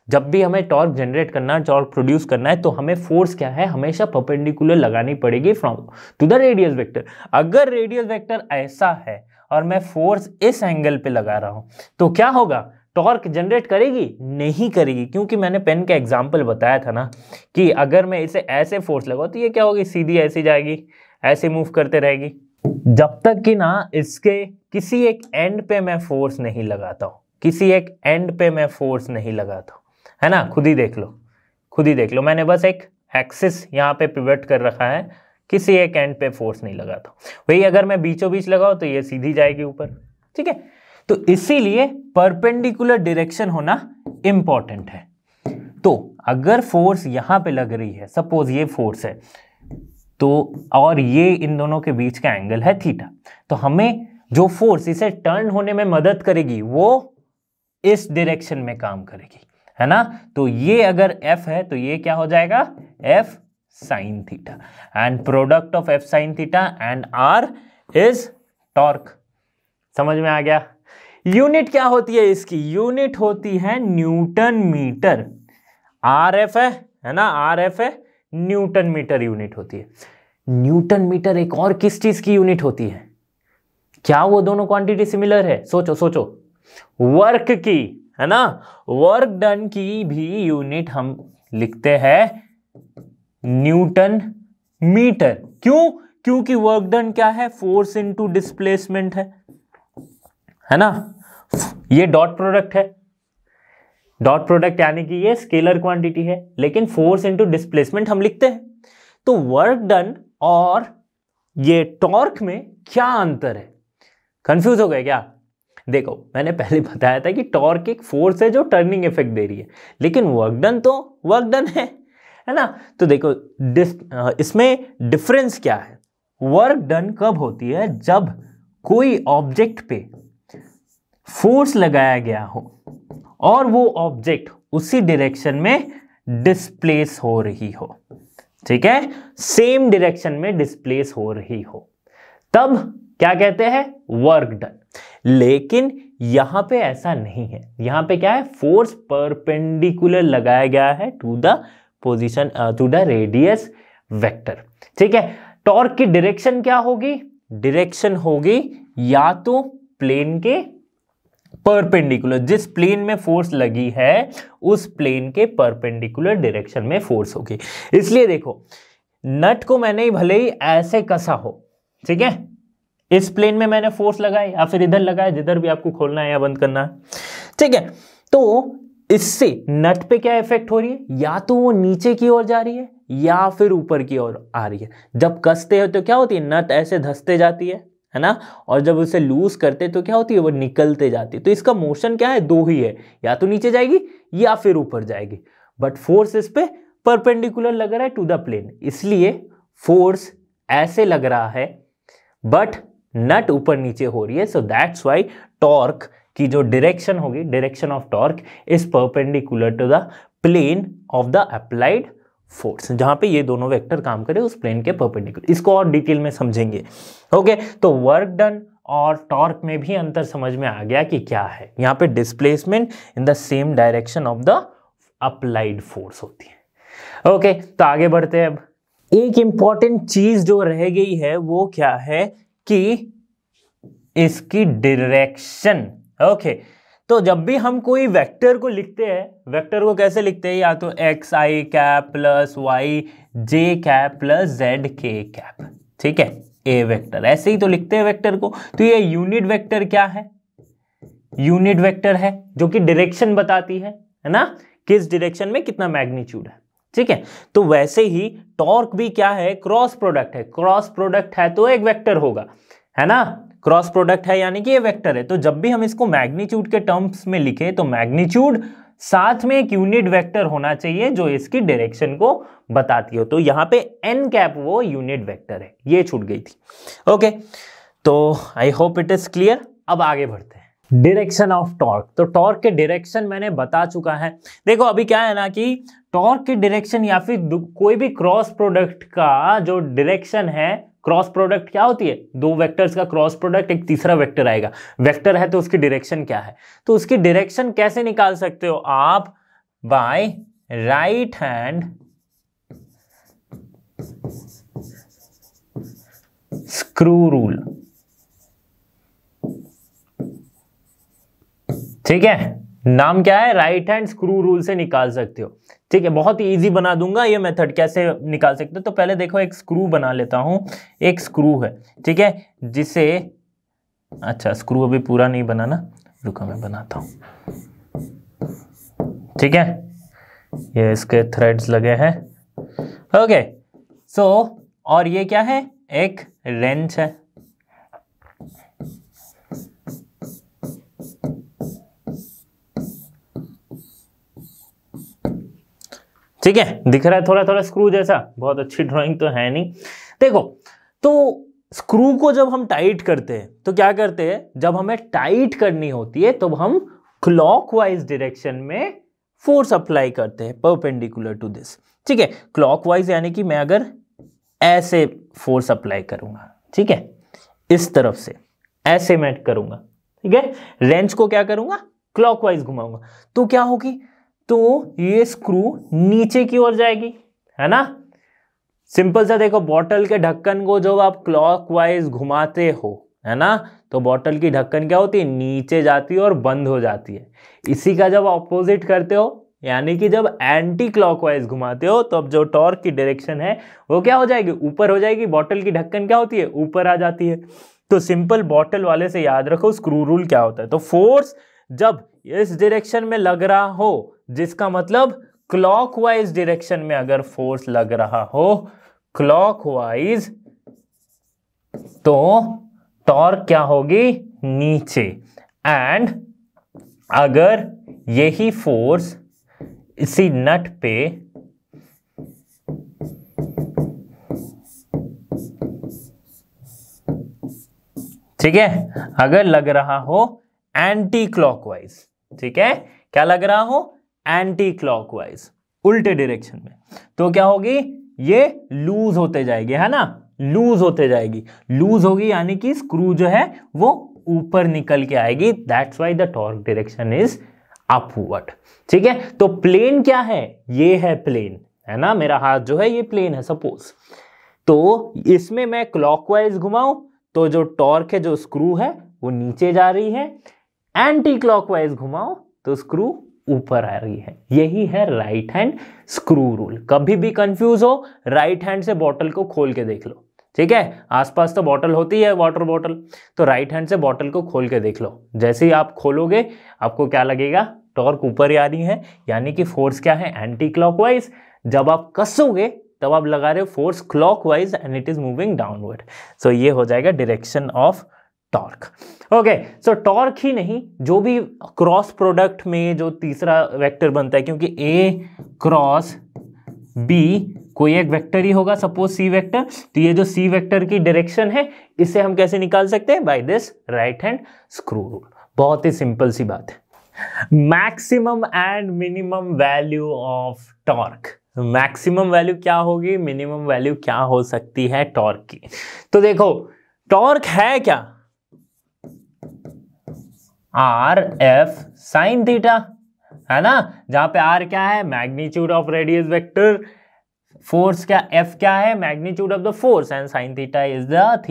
जब भी हमें टॉर्क जनरेट करना है, टॉर्क प्रोड्यूस करना है, तो हमें फोर्स क्या है, हमेशा परपेंडिकुलर लगानी पड़ेगी from to the radius vector. अगर रेडियस वेक्टर ऐसा है और मैं फोर्स इस एंगल पे लगा रहा हूं, तो क्या होगा, टॉर्क जनरेट करेगी, नहीं करेगी, क्योंकि मैंने पेन का एग्जांपल बताया था ना कि अगर मैं इसे ऐसे फोर्स लगाऊं तो ये क्या होगी, सीधी ऐसी जाएगी, ऐसे मूव करते रहेगी, जब तक कि ना इसके किसी एक एंड पे मैं फोर्स नहीं लगाता हूं, किसी एक एंड पे मैं फोर्स नहीं लगाता हूं, है ना, खुद ही देख लो, खुद ही देख लो, मैंने बस एक एक्सिस यहाँ पे पिवट कर रखा है, किसी एक एंड पे फोर्स नहीं लगाता। वही अगर मैं बीचों बीच लगाऊं तो ये सीधी जाएगी ऊपर। ठीक है, तो इसीलिए परपेंडिकुलर डायरेक्शन होना इंपॉर्टेंट है। तो अगर फोर्स यहां पे लग रही है, सपोज ये फोर्स है, तो और ये इन दोनों के बीच का एंगल है थीटा, तो हमें जो फोर्स इसे टर्न होने में मदद करेगी वो इस डायरेक्शन में काम करेगी, है ना। तो ये अगर F है तो ये क्या हो जाएगा, F sine theta, and product of F sine theta and R is torque. समझ में आ गया। यूनिट क्या होती है इसकी, यूनिट होती है न्यूटन मीटर। RF है ना, RF है, न्यूटन मीटर यूनिट होती है। न्यूटन मीटर एक और किस चीज की यूनिट होती है, क्या वो दोनों क्वांटिटी सिमिलर है, सोचो सोचो, वर्क की, है ना, वर्क डन की भी यूनिट हम लिखते हैं न्यूटन मीटर। क्यों, क्योंकि वर्क डन क्या है, फोर्स इनटू डिस्प्लेसमेंट है ना। ये डॉट प्रोडक्ट है, डॉट प्रोडक्ट यानी कि ये स्केलर क्वांटिटी है, लेकिन फोर्स इनटू डिस्प्लेसमेंट हम लिखते हैं। तो वर्क डन और ये टॉर्क में क्या अंतर है, कंफ्यूज हो गए क्या। देखो मैंने पहले बताया था कि टॉर्क एक फोर्स है जो टर्निंग इफेक्ट दे रही है, लेकिन वर्क डन तो वर्क डन है ना। तो देखो इसमें डिफरेंस क्या है, वर्क डन कब होती है, जब कोई ऑब्जेक्ट पे फोर्स लगाया गया हो और वो ऑब्जेक्ट उसी डायरेक्शन में डिस्प्लेस हो रही हो, ठीक है, सेम डायरेक्शन में डिस्प्लेस हो रही हो, तब क्या कहते हैं, वर्क डन। लेकिन यहां पे ऐसा नहीं है, यहां पे क्या है, फोर्स परपेंडिकुलर लगाया गया है to the position to the radius vector, ठीक है। टॉर्क की डायरेक्शन क्या होगी, डायरेक्शन होगी या तो प्लेन के परपेंडिकुलर, जिस प्लेन में फोर्स लगी है उस प्लेन के परपेंडिकुलर डायरेक्शन में फोर्स होगी। इसलिए देखो नट को मैंने भले ही ऐसे कसा हो, ठीक है, इस प्लेन में मैंने फोर्स लगाया या फिर इधर लगाया, जिधर भी आपको खोलना है या बंद करना है, ठीक है, तो इससे नट पे क्या इफेक्ट हो रही है, या तो वो नीचे की ओर जा रही है या फिर ऊपर की ओर आ रही है। जब कसते हो तो क्या होती है, नट ऐसे धंसते जाती है ना, और जब उसे लूज करते तो क्या होती है, वो निकलते जाती है। तो इसका मोशन क्या है, दो ही है, या तो नीचे जाएगी या फिर ऊपर जाएगी, बट फोर्स इस पे परपेंडिकुलर लग रहा है टू द प्लेन, इसलिए फोर्स ऐसे लग रहा है बट नट ऊपर नीचे हो रही है। सो दैट्स वाई टॉर्क की जो डायरेक्शन होगी, direction of torque is perpendicular to the plane of the applied force, जहां पे ये दोनों वेक्टर काम करे उस प्लेन के परपेंडिकुलर। इसको और डिटेल में समझेंगे, ओके। तो वर्क डन और टॉर्क में भी अंतर समझ में आ गया कि क्या है, यहां पे displacement in the same direction of the applied force होती है, ओके। तो आगे बढ़ते हैं। अब एक इंपॉर्टेंट चीज जो रह गई है वो क्या है कि इसकी डायरेक्शन, ओके। तो जब भी हम कोई वेक्टर को लिखते हैं, वेक्टर को कैसे लिखते हैं, या तो x I cap plus Y J cap plus Z K cap, ठीक है, ए वेक्टर, ऐसे ही तो लिखते हैं वेक्टर को। तो ये यूनिट वेक्टर क्या है, यूनिट वेक्टर है जो कि डायरेक्शन बताती है ना, किस डायरेक्शन में कितना मैग्नीट्यूड है, ठीक है। तो वैसे ही टॉर्क भी क्या है, क्रॉस प्रोडक्ट है। क्रॉस प्रोडक्ट है तो एक वेक्टर होगा, है ना, क्रॉस प्रोडक्ट है यानी कि ये वेक्टर है। तो जब भी हम इसको मैग्नीट्यूड के टर्म्स में लिखे तो मैग्नीट्यूड साथ में एक यूनिट वेक्टर होना चाहिए जो इसकी डायरेक्शन को बताती हो। तो यहां पे एन कैप वो यूनिट वेक्टर है, ये छूट गई थी, ओके। तो I hope it is clear. अब आगे बढ़ते हैं, डायरेक्शन ऑफ टॉर्क। तो टॉर्क के डायरेक्शन मैंने बता चुका है। देखो अभी क्या है ना कि टॉर्क की डायरेक्शन या फिर कोई भी क्रॉस प्रोडक्ट का जो डायरेक्शन है, क्रॉस प्रोडक्ट क्या होती है, दो वेक्टर्स का क्रॉस प्रोडक्ट, एक तीसरा वेक्टर आएगा, वेक्टर है तो उसकी डायरेक्शन क्या है। तो उसकी डायरेक्शन कैसे निकाल सकते हो आप, by right hand screw rule, ठीक है, नाम क्या है, राइट हैंड स्क्रू रूल से निकाल सकते हो, ठीक है। बहुत ही इजी बना दूंगा ये मेथड, कैसे निकाल सकते हो। तो पहले देखो एक स्क्रू बना लेता हूं, एक स्क्रू है, ठीक है, जिसे, अच्छा स्क्रू अभी पूरा नहीं बना ना, रुको मैं बनाता हूं, ठीक है, ये इसके थ्रेड्स लगे हैं, ओके। सो और ये क्या है, एक रेंच है, ठीक है, दिख रहा है थोड़ा थोड़ा स्क्रू जैसा, बहुत अच्छी ड्राइंग तो है नहीं। देखो तो स्क्रू को जब हम टाइट करते हैं तो क्या करते हैं, जब हमें टाइट करनी होती है तो हम क्लॉकवाइज डायरेक्शन में फोर्स अप्लाई करते हैं परपेंडिकुलर टू दिस, ठीक है। क्लॉकवाइज यानी कि मैं अगर ऐसे फोर्स अप्लाई करूंगा, ठीक है, इस तरफ से ऐसे मैं करूंगा, ठीक है, रेंच को क्या करूंगा, क्लॉकवाइज घुमाऊंगा, तो क्या होगी, तो ये स्क्रू नीचे की ओर जाएगी, है ना। सिंपल सा देखो, बॉटल के ढक्कन को जब आप क्लॉकवाइज घुमाते हो, है ना, तो बॉटल की ढक्कन क्या होती है, नीचे जाती है और बंद हो जाती है। इसी का जब ऑपोजिट करते हो, यानी कि जब एंटी क्लॉकवाइज घुमाते हो, तो अब जो टॉर्क की डायरेक्शन है वो क्या हो जाएगी, ऊपर हो जाएगी। बॉटल की ढक्कन क्या होती है, ऊपर आ जाती है। तो सिंपल बॉटल वाले से याद रखो स्क्रू रूल क्या होता है। तो फोर्स जब इस डायरेक्शन में लग रहा हो, जिसका मतलब क्लॉकवाइज डायरेक्शन में अगर फोर्स लग रहा हो क्लॉकवाइज, तो टॉर्क क्या होगी, नीचे। एंड अगर यही फोर्स इसी नट पे ठीक है, अगर लग रहा हो एंटी क्लॉकवाइज, ठीक है, क्या लग रहा हो, एंटी क्लॉकवाइज, उल्टे डायरेक्शन में, तो क्या होगी, ये लूज होते जाएगी, है ना, लूज होते जाएगी, लूज होगी यानी कि स्क्रू जो है वो ऊपर निकल के आएगी, that's why the torque direction is upward. ठीक है, तो प्लेन क्या है, ये है प्लेन, है ना, मेरा हाथ जो है ये प्लेन है सपोज, तो इसमें मैं क्लॉकवाइज घुमाऊं तो जो टॉर्क है, जो स्क्रू है वो नीचे जा रही है, एंटी क्लॉकवाइज घुमाओ तो स्क्रू ऊपर आ रही है। यही है राइट हैंड स्क्रू रूल। कभी भी कंफ्यूज हो, राइट हैंड से बॉटल को खोल के देख लो, ठीक है, आसपास तो बॉटल होती है, वाटर बॉटल, तो राइट हैंड से बॉटल को खोल के देख लो, जैसे ही आप खोलोगे आपको क्या लगेगा, टॉर्क ऊपर आ रही है, यानी कि फोर्स क्या है, एंटी क्लॉकवाइज। जब आप कसोगे तब आप लगा रहे हो force clockwise and it is moving downward, so ये हो जाएगा direction of torque. Okay, so torque ही नहीं, जो भी क्रॉस प्रोडक्ट में जो तीसरा वेक्टर बनता है, क्योंकि ए क्रॉस बी कोई एक वेक्टर ही होगा, सपोज सी वेक्टर, तो ये जो सी वेक्टर की डायरेक्शन है इसे हम कैसे निकाल सकते हैं, by this right hand screw rule. बहुत ही सिंपल सी बात है। Maximum and minimum value of torque, maximum value क्या होगी, मिनिमम वैल्यू क्या हो सकती है टॉर्क की। तो देखो टॉर्क है क्या, आर एफ साइन थीटा, है ना, जहां पे आर क्या है, magnitude of radius vector, force क्या, एफ क्या है, magnitude of the force, and sine theta is the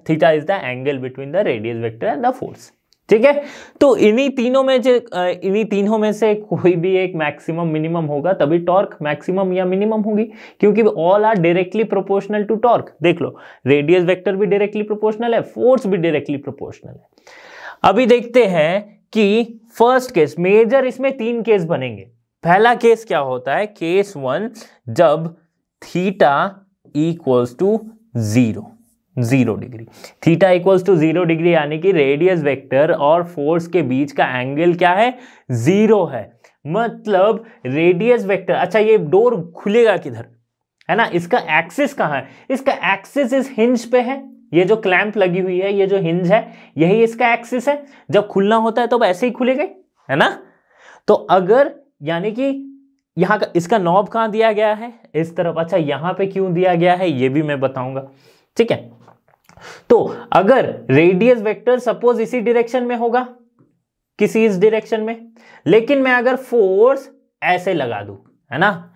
theta is the angle between the radius vector and the force. ठीक है, तो इन्हीं तीनों में से कोई भी एक मैक्सिमम मिनिमम होगा, तभी टॉर्क मैक्सिमम या मिनिमम होगी, क्योंकि all are directly proportional to torque. देख लो, रेडियस वेक्टर भी डायरेक्टली प्रोपोर्शनल है, फोर्स भी डायरेक्टली प्रोपोर्शनल है। अभी देखते हैं कि फर्स्ट केस, मेजर इसमें 3 केस बनेंगे। पहला केस क्या होता है, केस 1, जब theta equals to 0 degree, theta equals to 0 degree, यानी कि रेडियस वेक्टर और फोर्स के बीच का एंगल क्या है, 0 है। मतलब रेडियस वेक्टर, अच्छा ये डोर खुलेगा किधर, है ना, इसका एक्सिस कहां है, इसका एक्सिस इस हिंज पे है, ये जो क्लैंप लगी हुई है, ये जो हिंज है, यही इसका एक्सिस है। जब खुलना होता है तो ऐसे ही खुलेगा, है ना। तो अगर यानी कि यहां का इसका नॉब कहां दिया गया है, इस तरफ। अच्छा यहां पे क्यों दिया गया है ये भी मैं बताऊंगा, ठीक है। तो अगर रेडियस वेक्टर सपोज इसी डायरेक्शन में होगा, किसी इस डायरेक्शन में, लेकिन मैं अगर फोर्स ऐसे लगा दूं, है ना,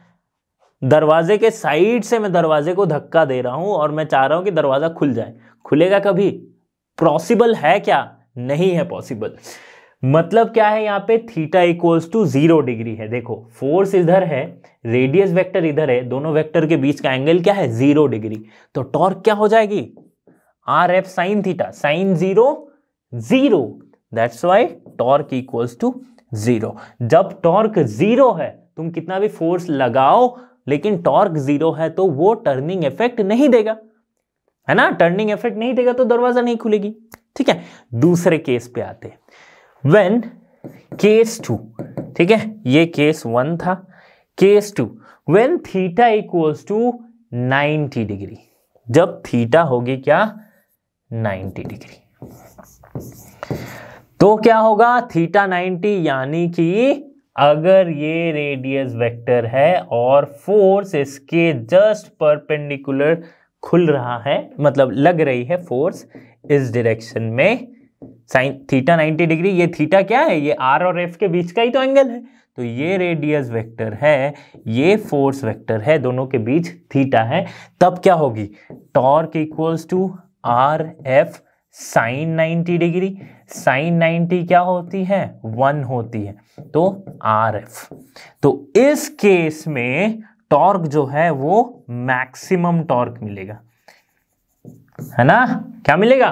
दरवाजे के साइड से मैं दरवाजे को धक्का दे रहा हूं और मैं चाह रहा हूं कि दरवाजा खुल जाए, खुलेगा कभी, पॉसिबल है क्या, नहीं है पॉसिबल। मतलब क्या है, यहां पे थीटा इक्वल्स टू 0 डिग्री है। देखो फोर्स इधर है, रेडियस वेक्टर इधर है, दोनों वेक्टर के बीच का एंगल क्या है, 0 डिग्री। तो टॉर्क क्या हो जाएगी, R F sine theta, sine 0 that's why torque equals to 0। जब टॉर्क 0 है, तुम कितना भी फोर्स लगाओ, लेकिन टॉर्क 0 है तो वो टर्निंग इफेक्ट नहीं देगा, है ना, टर्निंग इफेक्ट नहीं देगा तो दरवाजा नहीं खुलेगी। ठीक है, दूसरे केस पे आते हैं, व्हेन केस 2, ठीक है, ये केस 1 था। Case 2, when theta equals to 90 degree, जब थीटा होगी क्या, 90 डिग्री, तो क्या होगा, थीटा 90, यानी कि अगर ये रेडियस वेक्टर है और फोर्स इसके जस्ट परपेंडिकुलर खुल रहा है, मतलब लग रही है फोर्स इस डायरेक्शन में, साइन थीटा 90 डिग्री, ये थीटा क्या है, ये आर और एफ के बीच का ही तो एंगल है, तो ये रेडियस वेक्टर है, ये फोर्स वेक्टर है, दोनों के बीच थीटा है, तब क्या होगी, torque equals to R F sine 90 degree. Sine 90 क्या होती है, 1 होती है, तो आर एफ। तो इस केस में टॉर्क जो है वो मैक्सिमम टॉर्क मिलेगा, है ना, क्या मिलेगा,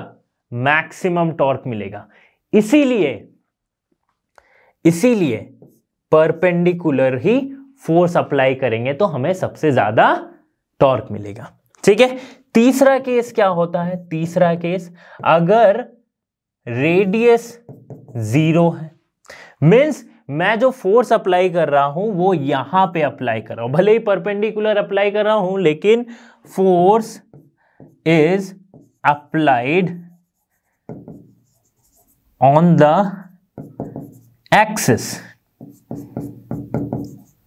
मैक्सिमम टॉर्क मिलेगा। इसीलिए परपेंडिकुलर ही फोर्स अप्लाई करेंगे तो हमें सबसे ज्यादा टॉर्क मिलेगा। ठीक है, तीसरा केस क्या होता है, तीसरा केस, अगर रेडियस 0 है, मीन्स मैं जो फोर्स अप्लाई कर रहा हूं वो यहां पे अप्लाई कर रहा हूं, भले ही परपेंडिकुलर अप्लाई कर रहा हूं लेकिन force is applied on the axis.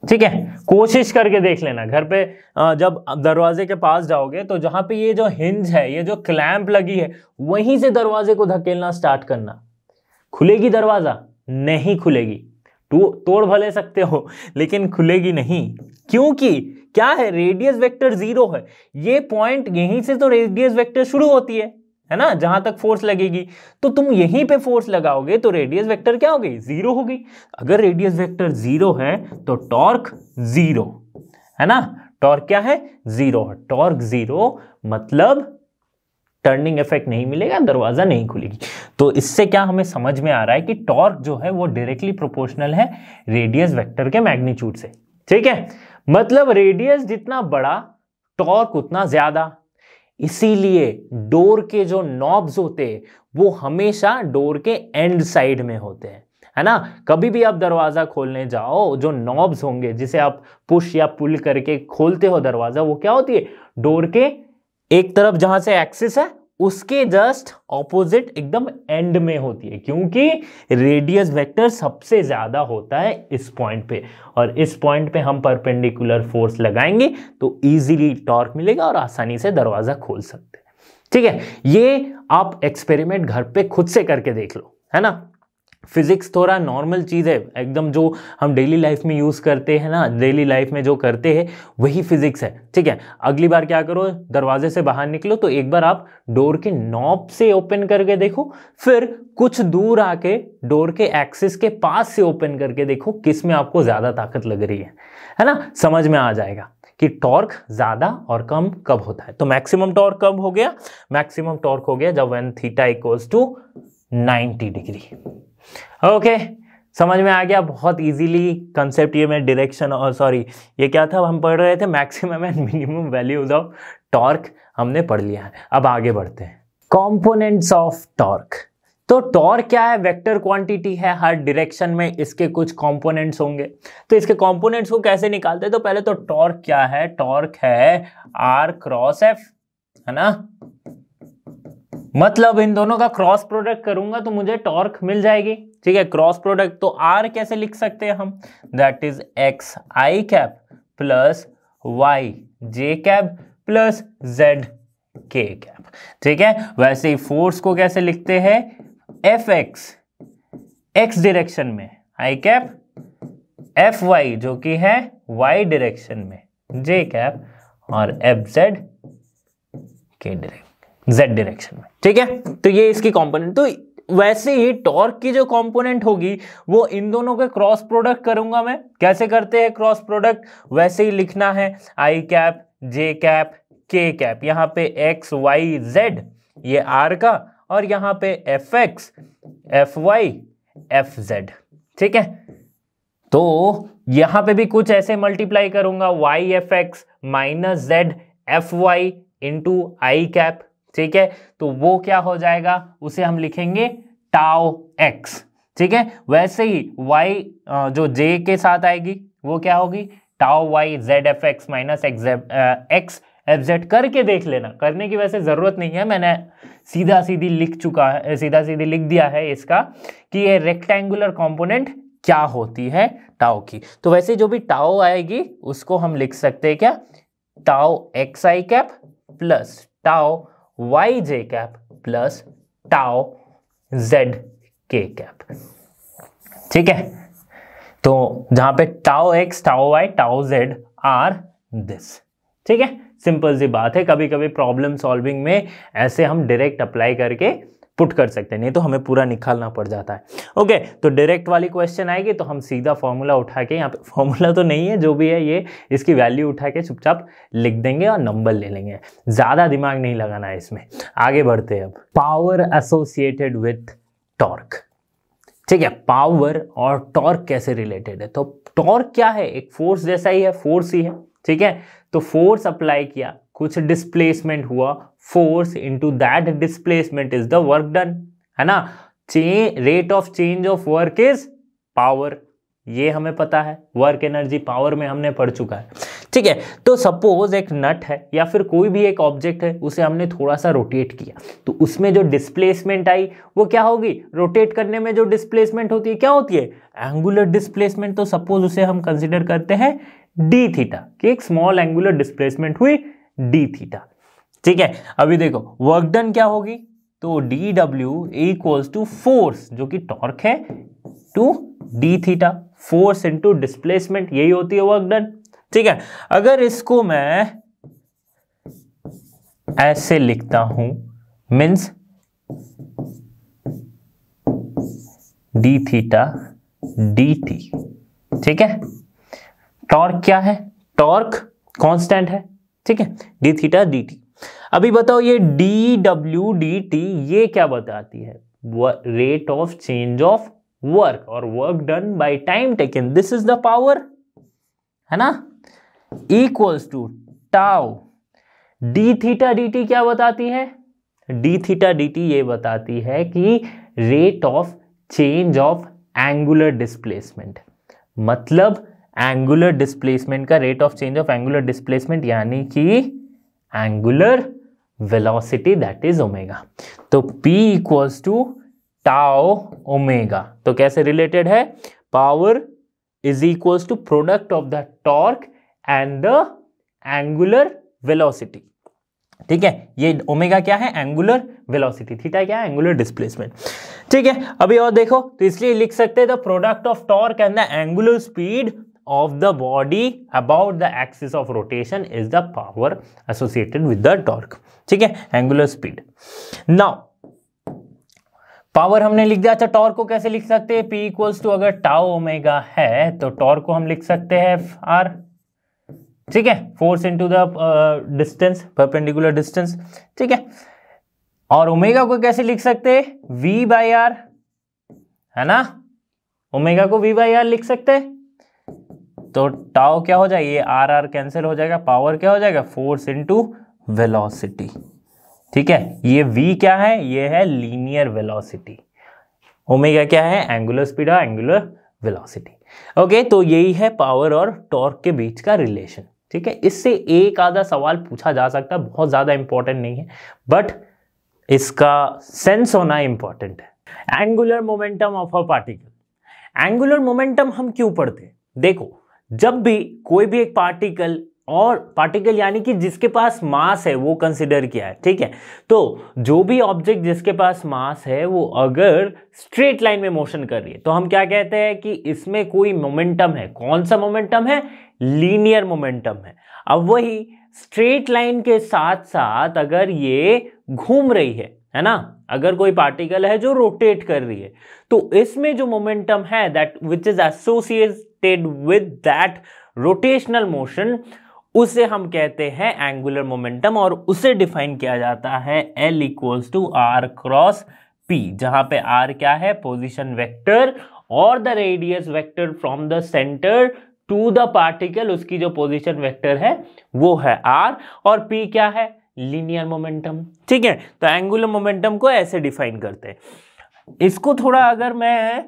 ठीक है, कोशिश करके देख लेना घर पे, जब दरवाजे के पास जाओगे तो जहां पे ये जो हिंज है, ये जो क्लैंप लगी है, वहीं से दरवाजे को धकेलना स्टार्ट करना। खुलेगी दरवाजा? नहीं खुलेगी। तोड़ भले सकते हो लेकिन खुलेगी नहीं, क्योंकि क्या है, रेडियस वेक्टर 0 है। ये पॉइंट यहीं से तो रेडियस वेक्टर शुरू होती है ना, जहां तक फोर्स लगेगी। तो तुम यहीं पे फोर्स लगाओगे तो रेडियस वेक्टर क्या हो गई? 0 हो गई। अगर रेडियस वेक्टर 0 है तो टॉर्क 0 है ना, टॉर्क क्या है? 0 है। टॉर्क 0 मतलब टर्निंग इफेक्ट नहीं मिलेगा, दरवाजा नहीं खुलेगी। तो इससे क्या हमें समझ में आ रहा है कि टॉर्क जो है वो डायरेक्टली प्रोपोर्शनल है रेडियस वेक्टर के मैग्नीट्यूड से। ठीक है, मतलब रेडियस जितना बड़ा टॉर्क उतना ज्यादा। इसीलिए डोर के जो नॉब्स होते हैं वो हमेशा डोर के एंड साइड में होते हैं, है ना। कभी भी आप दरवाजा खोलने जाओ, जो नॉब्स होंगे जिसे आप पुश या पुल करके खोलते हो दरवाजा, वो क्या होती है? डोर के एक तरफ जहां से एक्सिस है उसके जस्ट ऑपोजिट एकदम एंड में होती है, क्योंकि रेडियस वेक्टर सबसे ज्यादा होता है इस पॉइंट पे, और इस पॉइंट पे हम परपेंडिकुलर फोर्स लगाएंगे तो इजीली टॉर्क मिलेगा और आसानी से दरवाजा खोल सकते हैं। ठीक है, ये आप एक्सपेरिमेंट घर पे खुद से करके देख लो, है ना। फिजिक्स थोड़ा नॉर्मल चीज है एकदम, जो हम डेली लाइफ में यूज करते हैं ना, डेली लाइफ में जो करते हैं वही फिजिक्स है। ठीक है, अगली बार क्या करो, दरवाजे से बाहर निकलो तो एक बार आप डोर के नॉब से ओपन करके देखो, फिर कुछ दूर आके डोर के एक्सिस के पास से ओपन करके देखो, किस में आपको ज्यादा ताकत लग रही है ना। समझ में आ जाएगा कि टॉर्क ज्यादा और कम कब होता है। तो मैक्सिमम टॉर्क कब हो गया? मैक्सिमम टॉर्क हो गया जब when theta equals to 90 degree. Okay, समझ में आ गया बहुत इजीली कंसेप्ट। ये मैं डायरेक्शन और सॉरी ये क्या था, हम पढ़ रहे थे maximum and minimum values of torque, हमने पढ़ लिया है। अब आगे बढ़ते हैं, कंपोनेंट्स ऑफ टॉर्क। तो टॉर्क क्या है? वेक्टर क्वांटिटी है, हर डायरेक्शन में इसके कुछ कंपोनेंट्स होंगे। तो इसके कंपोनेंट्स को कैसे निकालते हैं? तो पहले तो टॉर्क क्या है? टॉर्क है R क्रॉस F, है ना। मतलब इन दोनों का क्रॉस प्रोडक्ट करूंगा तो मुझे टॉर्क मिल जाएगी। ठीक है, क्रॉस प्रोडक्ट तो R कैसे लिख सकते हैं हम? That is X I cap plus Y J cap plus Z K cap. ठीक है, वैसे ही फोर्स को कैसे लिखते हैं? एफ एक्स एक्स डायरेक्शन में आई कैप, एफ वाई जो कि है वाई डायरेक्शन में जे कैप, और एफ जेड के डायरेक्शन जेड डायरेक्शन में। ठीक है, तो ये इसकी कंपोनेंट। तो वैसे ही टॉर्क की जो कंपोनेंट होगी वो इन दोनों के क्रॉस प्रोडक्ट करूंगा मैं। कैसे करते हैं क्रॉस प्रोडक्ट? वैसे ही लिखना है I cap J cap K cap, यहां पे एक्स वाई जेड ये आर का, और यहां पे F X F Y F Z. ठीक है, तो यहां पे भी कुछ ऐसे मल्टीप्लाई करूंगा, y f x minus z f y into i cap. ठीक है, तो वो क्या हो जाएगा? उसे हम लिखेंगे टाउ एक्स। ठीक है, वैसे ही y जो j के साथ आएगी वो क्या होगी? Tau y Z F x minus x F Z. करके देख लेना, करने की वैसे जरूरत नहीं है, मैंने सीधा सीधी लिख दिया है इसका कि ये रेक्टेंगुलर कंपोनेंट क्या होती है टाउ की। तो वैसे जो भी टाउ आएगी उसको हम लिख सकते हैं क्या? Tau X I cap plus tau Y J cap plus tau Z K cap. ठीक है, तो जहां पे tau X tau Y tau Z are this. ठीक है, सिंपल सी बात है। कभी कभी प्रॉब्लम सॉल्विंग में ऐसे हम डायरेक्ट अप्लाई करके पुट कर सकते हैं, नहीं तो हमें पूरा निकालना पड़ जाता है। ओके, तो डायरेक्ट वाली क्वेश्चन आएगी तो हम सीधा फॉर्मूला उठा के, यहाँ पे फॉर्मूला तो नहीं है, जो भी है ये इसकी वैल्यू उठा के चुपचाप लिख देंगे और नंबर ले लेंगे। ज्यादा दिमाग नहीं लगाना है इसमें। आगे बढ़ते हैं अब, पावर एसोसिएटेड विथ टॉर्क। ठीक है, पावर और टॉर्क कैसे रिलेटेड है? तो टॉर्क क्या है? एक फोर्स जैसा ही है, फोर्स ही है। ठीक है, तो फोर्स अप्लाई किया, कुछ डिस्प्लेसमेंट हुआ, force into that displacement is the work done, है ना। Rate of change of work is power, ये हमें पता है, वर्क एनर्जी पावर में हमने पढ़ चुका है, ठीक है। तो सपोज एक नट है या फिर कोई भी एक ऑब्जेक्ट है, उसे हमने थोड़ा सा रोटेट किया तो उसमें जो डिस्प्लेसमेंट आई वो क्या होगी, रोटेट करने में जो डिस्प्लेसमेंट होती है क्या होती है, एंगुलर डिस्प्लेसमेंट। तो सपोज उसे हम कंसिडर करते हैं डी थीटा, कि एक स्मॉल एंगुलर डिस्प्लेसमेंट हुई डी थीटा, ठीक है। अभी देखो वर्क डन क्या होगी, तो D W equals to force जो कि टॉर्क है to D theta, force into displacement, यही होती है वर्क डन, ठीक है। अगर इसको मैं ऐसे लिखता हूं, means D theta d T, ठीक है। टॉर्क क्या है, टॉर्क कांस्टेंट है, ठीक है, डी थीटा डी टी। अभी बताओ ये डी डब्ल्यू डी टी ये क्या बताती है, rate of change of work और work done by time taken, this is the power, है ना, equals to tau d theta d t क्या बताती है, डी थीटा डी टी ये बताती है कि rate of change of angular displacement, मतलब एंगुलर डिस्प्लेसमेंट का rate of change of angular displacement यानी कि angular velocity that is omega. तो P equals to tau omega, तो कैसे रिलेटेड है, power is equals to product of the torque and the angular velocity, ठीक है। ये ओमेगा क्या है, एंगुलर वेलोसिटी, थीटा क्या है, एंगुलर डिस्प्लेसमेंट, ठीक है। अभी और देखो तो इसलिए लिख सकते हैं the product of torque and the angular speed of the body about the axis of rotation is the power associated with the torque, ठीक है, एंगुलर स्पीड। नाउ पावर हमने लिख दिया, अच्छा टॉर्क को कैसे लिख सकते हैं, P इक्वल्स टू अगर टाउ ओमेगा है तो टॉर्क को हम लिख सकते हैं R, ठीक है, force into the distance, perpendicular distance, ठीक है। और ओमेगा को कैसे लिख सकते हैं, V बाई R, है ना, ओमेगा को V बाई R लिख सकते हैं, तो टाउ क्या हो जाएगा, ये आर आर कैंसिल हो जाएगा, पावर क्या हो जाएगा, फोर्स इनटू वेलोसिटी, ठीक है। ये v क्या है, ये है लीनियर वेलोसिटी, ओमेगा क्या है, एंगुलर स्पीड और एंगुलर वेलोसिटी, ओके। तो यही है पावर और टॉर्क के बीच का रिलेशन, ठीक है। इससे एक आधा सवाल पूछा जा सकता है, बहुत ज्यादा इंपॉर्टेंट नहीं है, बट इसका सेंस होना इंपॉर्टेंट है। Angular momentum of a particle, angular momentum हम क्यों पढ़ते हैं, देखो जब भी कोई भी एक पार्टिकल, और पार्टिकल यानी कि जिसके पास मास है वो कंसिडर किया है, ठीक है। तो जो भी ऑब्जेक्ट जिसके पास मास है वो अगर स्ट्रेट लाइन में मोशन कर रही है तो हम क्या कहते हैं कि इसमें कोई मोमेंटम है, कौन सा मोमेंटम है, लीनियर मोमेंटम है। अब वही स्ट्रेट लाइन के साथ साथ अगर ये घूम रही है ना, अगर कोई पार्टिकल है जो रोटेट कर रही है तो इसमें जो मोमेंटम है that which is associated with that rotational motion, उसे हम कहते हैं एंगुलर मोमेंटम, और उसे डिफाइन किया जाता है L equals to R cross P, जहां पे R क्या है, पोजीशन वेक्टर, और the radius vector from the centre to the particle, उसकी जो पोजीशन वेक्टर है वो है R, और P क्या है, लीनियर मोमेंटम, ठीक है। तो एंगुलर मोमेंटम को ऐसे डिफाइन करते हैं। इसको थोड़ा अगर मैं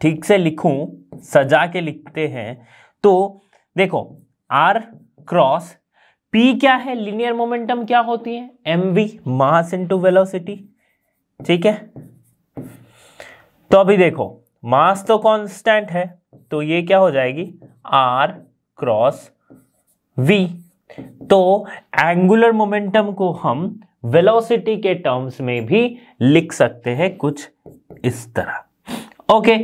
ठीक से लिखूं, सजा के लिखते हैं, तो देखो R क्रॉस P क्या है, लीनियर मोमेंटम क्या होती है, mv, मास इनटू वेलोसिटी, ठीक है। तो अभी देखो मास तो कांस्टेंट है, तो ये क्या हो जाएगी, R क्रॉस V। तो एंगुलर मोमेंटम को हम वेलोसिटी के टर्म्स में भी लिख सकते हैं कुछ इस तरह, ओके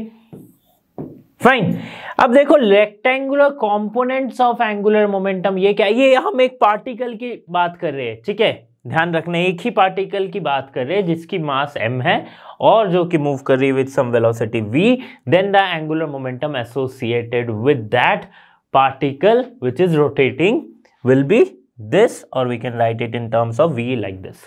फाइन। अब देखो rectangular components of angular momentum, ये क्या, ये हम एक पार्टिकल की बात कर रहे हैं, ठीक है, ध्यान रखना एक ही पार्टिकल की बात कर रहे हैं जिसकी मास m है और जो कि मूव कर रही है with some velocity v, then the angular momentum associated with that particle which is rotating will be this, or we can write it in terms of v like this,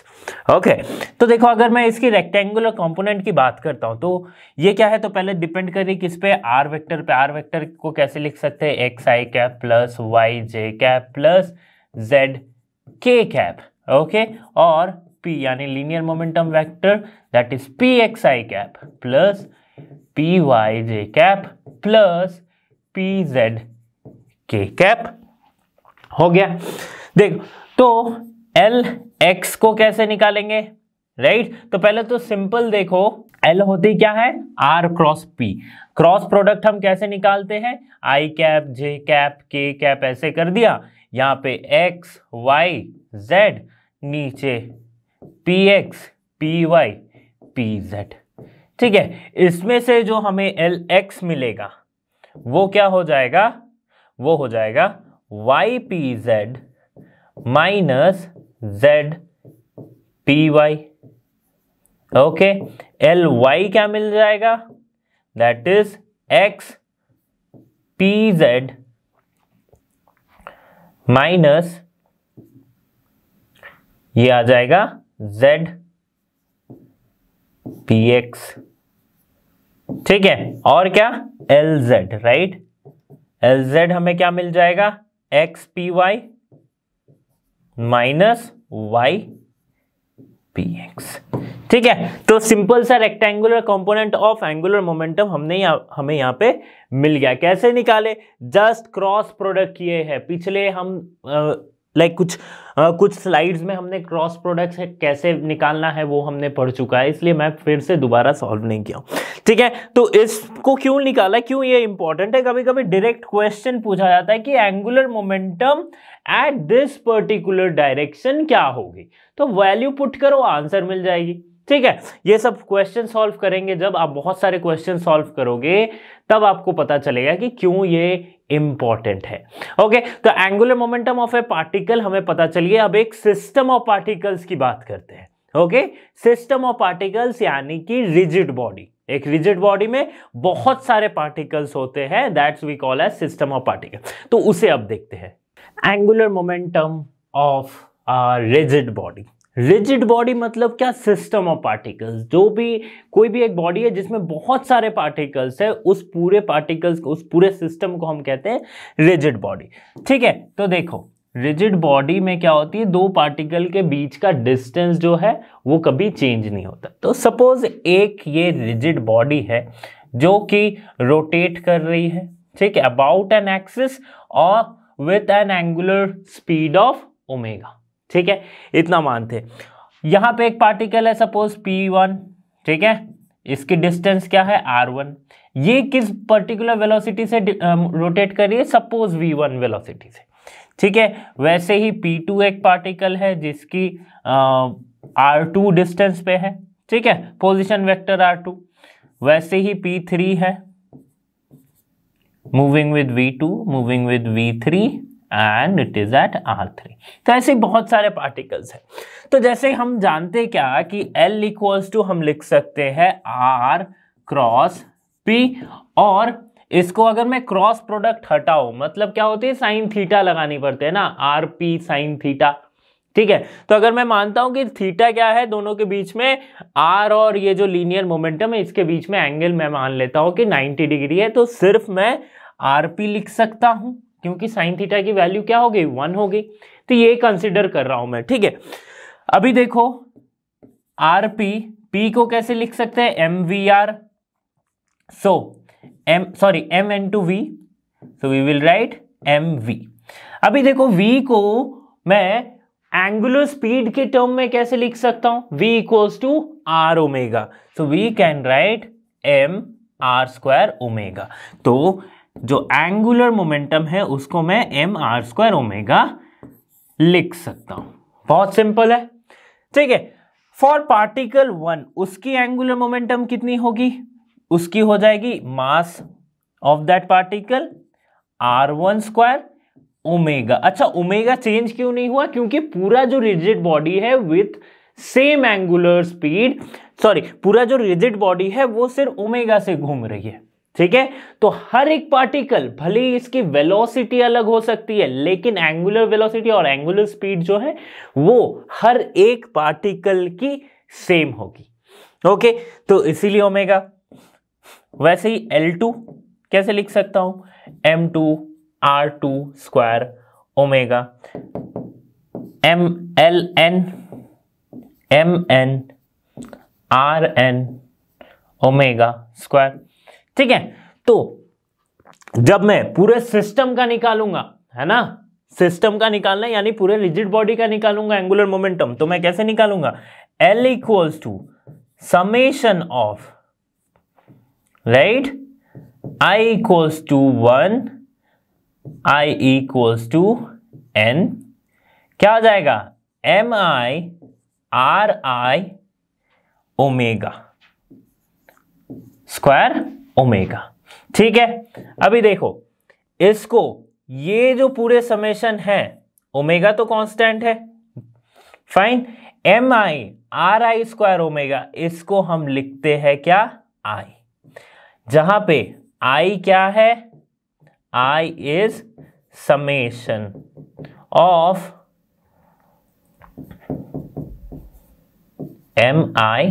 okay। तो देखो अगर मैं इसकी rectangular component की बात करता हूं तो ये क्या है, तो पहले डिपेंड कर रही किस पे, आर वेक्टर पे। आर वेक्टर को कैसे लिख सकते हैं, X I cap plus Y J cap plus Z K cap, okay. और p यानी linear momentum vector that is P X I cap plus P Y J cap plus P Z K cap हो गया। देखो तो L x को कैसे निकालेंगे, right? तो पहले तो सिंपल देखो, एल होती क्या है, R cross P. Cross product हम कैसे निकालते हैं, I cap J cap K cap ऐसे कर दिया, यहाँ पे एक्स वाई जेड, नीचे P X P Y P Z. ठीक है, इसमें से जो हमें एल एक्स मिलेगा वो क्या हो जाएगा, वो हो जाएगा Y P Z minus Z P Y. Okay, L Y क्या मिल जाएगा, that is X P Z minus ये आ जाएगा जेड पी एक्स। ठीक है, और क्या, L Z, right? L Z हमें क्या मिल जाएगा, X P Y minus Y P X. ठीक है, तो सिंपल सा rectangular component of angular momentum हमें यहाँ पे मिल गया। कैसे निकाले, जस्ट क्रॉस प्रोडक्ट किए हैं। पिछले हम कुछ स्लाइड्स में हमने क्रॉस प्रोडक्ट कैसे निकालना है वो हमने पढ़ चुका है, इसलिए मैं फिर से दोबारा सॉल्व नहीं किया। ठीक है, तो इसको क्यों निकाला, क्यों ये इंपॉर्टेंट है, कभी कभी डायरेक्ट क्वेश्चन पूछा जाता है कि angular momentum at this particular direction क्या होगी, तो वैल्यू पुट करो, आंसर मिल जाएगी। ठीक है, ये सब क्वेश्चन सॉल्व करेंगे, जब आप बहुत सारे क्वेश्चन सॉल्व करोगे तब आपको पता चलेगा कि क्यों ये इंपॉर्टेंट है। ओके, तो angular momentum of A particle हमें पता चलिए। अब एक सिस्टम ऑफ पार्टिकल्स की बात करते हैं। ओके, सिस्टम ऑफ पार्टिकल्स यानी कि रिजिड बॉडी। एक रिजिड बॉडी में बहुत सारे पार्टिकल्स होते हैं, that's we call as system of particle. तो उसे अब देखते हैं, angular momentum of rigid body. Rigid body मतलब क्या, सिस्टम ऑफ पार्टिकल्स। जो भी कोई भी एक बॉडी है जिसमें बहुत सारे पार्टिकल्स है, उस पूरे पार्टिकल्स को, उस पूरे सिस्टम को हम कहते हैं रिजिड बॉडी। ठीक है, तो देखो रिजिड बॉडी में क्या होती है, दो पार्टिकल के बीच का डिस्टेंस जो है वो कभी चेंज नहीं होता। तो सपोज एक ये रिजिड बॉडी है जो कि रोटेट कर रही है, ठीक है, अबाउट एन एक्सिस और with an angular speed of omega. ठीक है, इतना मानते हैं। यहां पे एक पार्टिकल है सपोज P1, ठीक है, इसकी डिस्टेंस क्या है R1। ये किस पर्टिकुलर वेलोसिटी से रोटेट कर रही है, सपोज V1 वेलोसिटी से। ठीक है, वैसे ही P2 एक पार्टिकल है जिसकी R2 डिस्टेंस पे है, ठीक है, पोजीशन वेक्टर R2। वैसे ही P3 है, moving with V2, moving with V3 and it is at R3। तो ऐसे बहुत सारे पार्टिकल्स हैं। तो जैसे हम जानते क्या कि L इक्वल्स टू हम लिख सकते हैं R क्रॉस P, और इसको अगर मैं क्रॉस प्रोडक्ट हटाऊं, मतलब क्या होती है, साइन थीटा लगानी पड़ती है ना, आर पी साइन थीटा। ठीक है, तो अगर मैं मानता हूं कि थीटा क्या है, दोनों के बीच में आर और ये जो लीनियर मोमेंटम है इसके बीच में एंगल मैं मान लेता हूं कि 90 डिग्री है, तो सिर्फ मैं आर पी लिख सकता हूं क्योंकि साइन थीटा की वैल्यू क्या हो गई, 1 हो गई। तो ये कंसिडर कर रहा हूं मैं। ठीक है, अभी देखो आर पी, पी को कैसे लिख सकते हैं, M V R, M N to V, so we will write M V. अभी देखो v को मैं एंगुलर स्पीड के टर्म में कैसे लिख सकता हूं, v equals to R omega, so we can write M R square omega. तो जो एंगुलर मोमेंटम है उसको मैं एम आर स्क्वायर ओमेगा लिख सकता हूं। बहुत सिंपल है। ठीक है, फॉर पार्टिकल 1 उसकी एंगुलर मोमेंटम कितनी होगी, उसकी हो जाएगी mass of that particle R1 square omega. अच्छा, ओमेगा चेंज क्यों नहीं हुआ, क्योंकि पूरा जो रिजिड बॉडी है विथ सेम एंगुलर स्पीड, पूरा जो रिजिड बॉडी है वो सिर्फ ओमेगा से घूम रही है। ठीक है, तो हर एक पार्टिकल, भले ही इसकी वेलोसिटी अलग हो सकती है, लेकिन एंगुलर वेलोसिटी और एंगुलर स्पीड जो है वो हर एक पार्टिकल की सेम होगी। ओके, तो इसीलिए ओमेगा। वैसे ही L2 कैसे लिख सकता हूं, M2 R2 square omega, MLN mn rn omega square. ठीक है, तो जब मैं पूरे सिस्टम का निकालूंगा, है ना, सिस्टम का निकालना यानी पूरे रिजिड बॉडी का निकालूंगा एंगुलर मोमेंटम, तो मैं कैसे निकालूंगा, L equals to summation of, right, I equals to 1, I equals to n, क्या हो जाएगा, mi ri omega square omega. ठीक है, अभी देखो इसको, ये जो पूरे समेशन है, ओमेगा तो कांस्टेंट है, fine, mi ri square omega, इसको हम लिखते हैं क्या, i, जहां पे i क्या है, i is summation of mi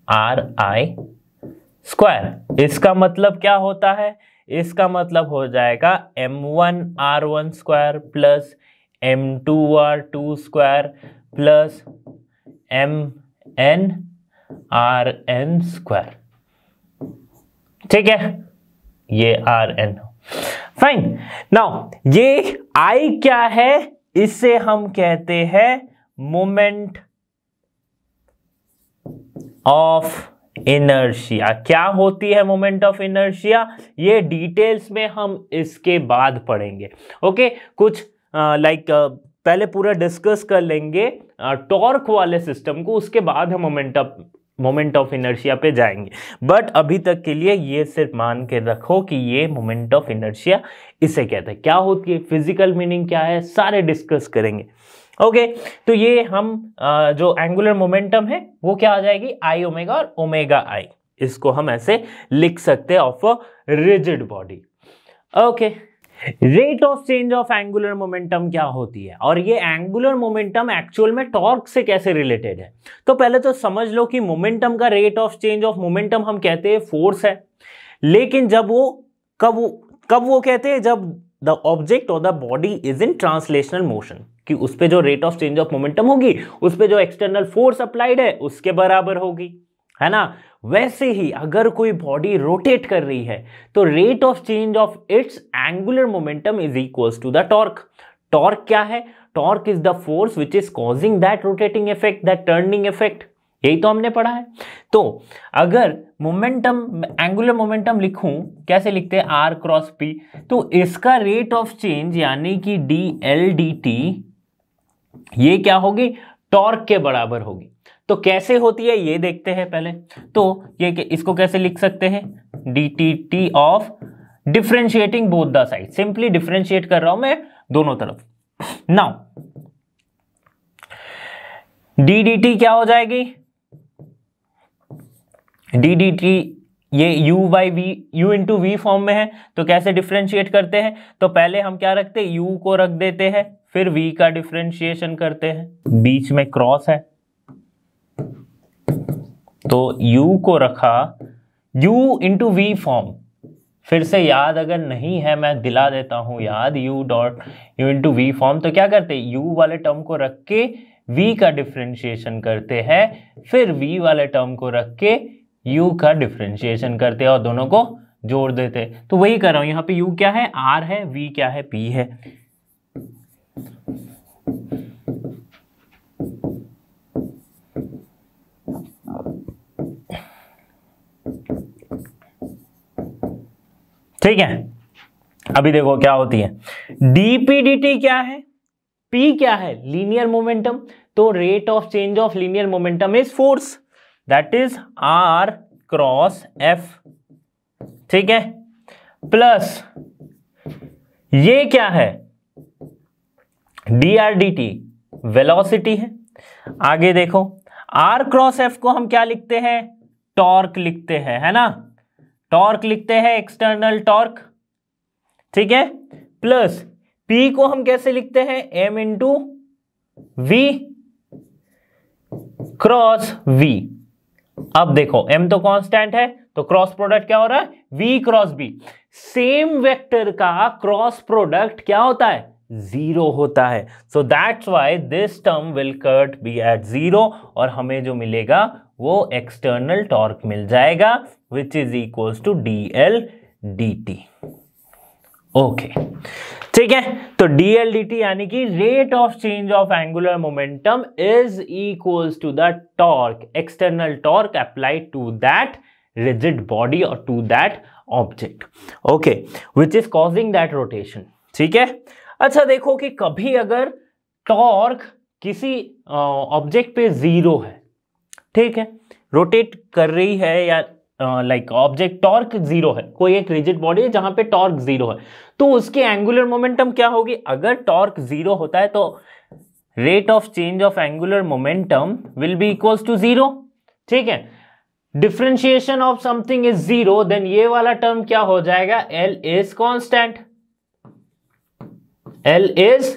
ri square. इसका मतलब क्या होता है, इसका मतलब हो जाएगा m1 r1 square plus m2 r2 square plus mn rn square. ठीक है, ये rn, फाइन। नाउ ये I क्या है, इससे हम कहते हैं मोमेंट ऑफ इनर्शिया। क्या होती है मोमेंट ऑफ इनर्शिया, ये डिटेल्स में हम इसके बाद पढ़ेंगे। ओके, कुछ पहले पूरा डिस्कस कर लेंगे टॉर्क वाले सिस्टम को, उसके बाद हम मोमेंट ऑफ इनर्शिया पे जाएंगे। बट अभी तक के लिए ये सिर्फ मान के रखो कि ये मोमेंट ऑफ इनर्शिया इसे कहते हैं, क्या होती है, फिजिकल मीनिंग क्या है, सारे डिस्कस करेंगे। ओके, तो ये हम जो एंगुलर मोमेंटम है वो क्या आ जाएगी, आई ओमेगा और ओमेगा आई, इसको हम ऐसे लिख सकते हैं of a rigid body. Okay, rate of change of angular momentum क्या होती है, और ये एंगुलर मोमेंटम एक्चुअल में टॉर्क से कैसे रिलेटेड है। तो पहले तो समझ लो कि मोमेंटम का rate of change of momentum हम कहते हैं फोर्स है, लेकिन जब वो कब वो कहते हैं, जब द ऑब्जेक्ट और the body is in translational motion, कि उस पे जो rate of change of momentum होगी उस पे जो एक्सटर्नल फोर्स अप्लाइड है उसके बराबर होगी, है ना। वैसे ही अगर कोई बॉडी रोटेट कर रही है तो rate of change of its angular momentum is equals to the torque. Torque क्या है, torque is the force which is causing that rotating effect, that turning effect, यही तो हमने पढ़ा है। तो अगर मोमेंटम, एंगुलर मोमेंटम लिखूं, कैसे लिखते हैं, आर क्रॉस पी, तो इसका रेट ऑफ चेंज यानी कि डी एल डी टी, ये क्या होगी, टॉर्क के बराबर होगी। तो कैसे होती है ये देखते हैं पहले। तो ये इसको कैसे लिख सकते हैं, D T T of differentiating both the side, simply differentiate कर रहा हूं मैं दोनों तरफ। नाउ डी डी टी क्या हो जाएगी, डी डी टी ये u by V, u into V form में है, तो कैसे डिफरेंशिएट करते हैं, तो पहले हम क्या रखते हैं, u को रख देते हैं, फिर v का डिफरेंशिएशन करते हैं, बीच में क्रॉस है तो u को रखा, u इंटू वी फॉर्म, फिर से याद अगर नहीं है मैं दिला देता हूं याद, u इंटू वी फॉर्म, तो क्या करते हैं, u वाले टर्म को रख के v का डिफरेंशिएशन करते हैं, फिर v वाले टर्म को रख के u का डिफरेंशिएशन करते हैं और दोनों को जोड़ देते हैं। तो वही कर रहा हूं, यहां पे u क्या है, r है, v क्या है, p है। ठीक है, अभी देखो क्या होती है, dpdt क्या है, p क्या है, लीनियर मोमेंटम, तो rate of change of linear momentum is force, that is r cross f। ठीक है, प्लस ये क्या है, drdt वेलोसिटी है। आगे देखो, r क्रॉस f को हम क्या लिखते हैं, टॉर्क लिखते हैं, है ना, टॉर्क लिखते हैं, एक्सटर्नल टॉर्क। ठीक है, प्लस p को हम कैसे लिखते हैं, m into v cross v। अब देखो m तो कांस्टेंट है, तो क्रॉस प्रोडक्ट क्या हो रहा है, v cross b। Same vector का क्रॉस प्रोडक्ट क्या होता है, जीरो होता है। So that's why this term will cut be at zero, और हमें जो मिलेगा वो एक्सटर्नल टॉर्क मिल जाएगा which is equals to dl dt। Okay, ठीक है, तो dl dt यानी कि rate of change of angular momentum is equals to the torque, external torque applied to that rigid body और to that object, okay, which is causing that rotation. ठीक है, अच्छा देखो कि कभी अगर टॉर्क किसी ऑब्जेक्ट पे जीरो है, ठीक है, रोटेट कर रही है या लाइक ऑब्जेक्ट टॉर्क जीरो है, कोई एक रिजिड बॉडी है जहां पे टॉर्क जीरो है, तो उसकी एंगुलर मोमेंटम क्या होगी? अगर टॉर्क जीरो होता है तो rate of change of angular momentum will be equals to zero. ठीक है, differentiation of something is zero, then ये वाला टर्म क्या हो जाएगा? L is constant, L is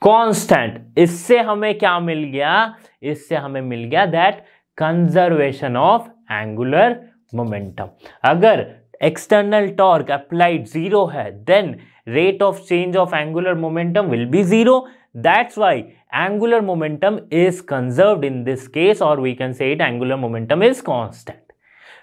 constant. इससे हमें क्या मिल गया? इससे हमें मिल गया that conservation of angular momentum. अगर एक्सटर्नल टॉर्क अप्लाइड जीरो है, then rate of change of angular momentum will be zero. That's why angular momentum is conserved in this case, or we can say it angular momentum is constant.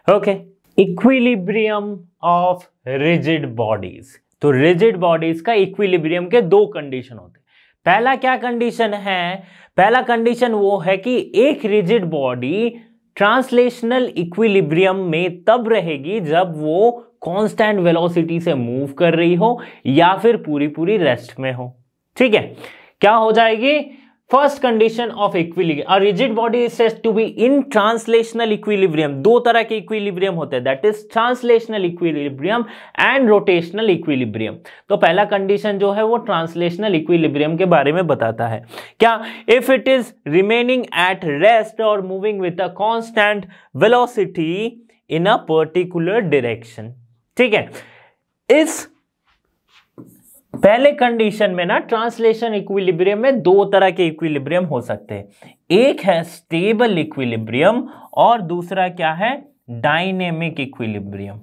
Okay, equilibrium of rigid bodies. तो rigid bodies का equilibrium के दो condition होते हैं। पहला क्या condition है? पहला कंडीशन वो है कि एक rigid body ट्रांसलेशनल इक्विलिब्रियम में तब रहेगी जब वो कांस्टेंट वेलोसिटी से मूव कर रही हो या फिर पूरी पूरी रेस्ट में हो। ठीक है, क्या हो जाएगी? First condition of equilibrium, a rigid body is said to be in translational equilibrium. दो तरह के इक्विलिब्रियम होते हैं, that is translational equilibrium and rotational equilibrium. तो पहला कंडीशन जो है वो ट्रांसलेशनल इक्विलिब्रियम के बारे में बताता है। क्या? If it is remaining at rest और moving with a constant velocity in a particular direction. ठीक है, इस पहले कंडीशन में ना ट्रांसलेशन इक्विलिब्रियम में दो तरह के इक्विलिब्रियम हो सकते हैं। एक है स्टेबल इक्विलिब्रियम और दूसरा क्या है? Dynamic equilibrium.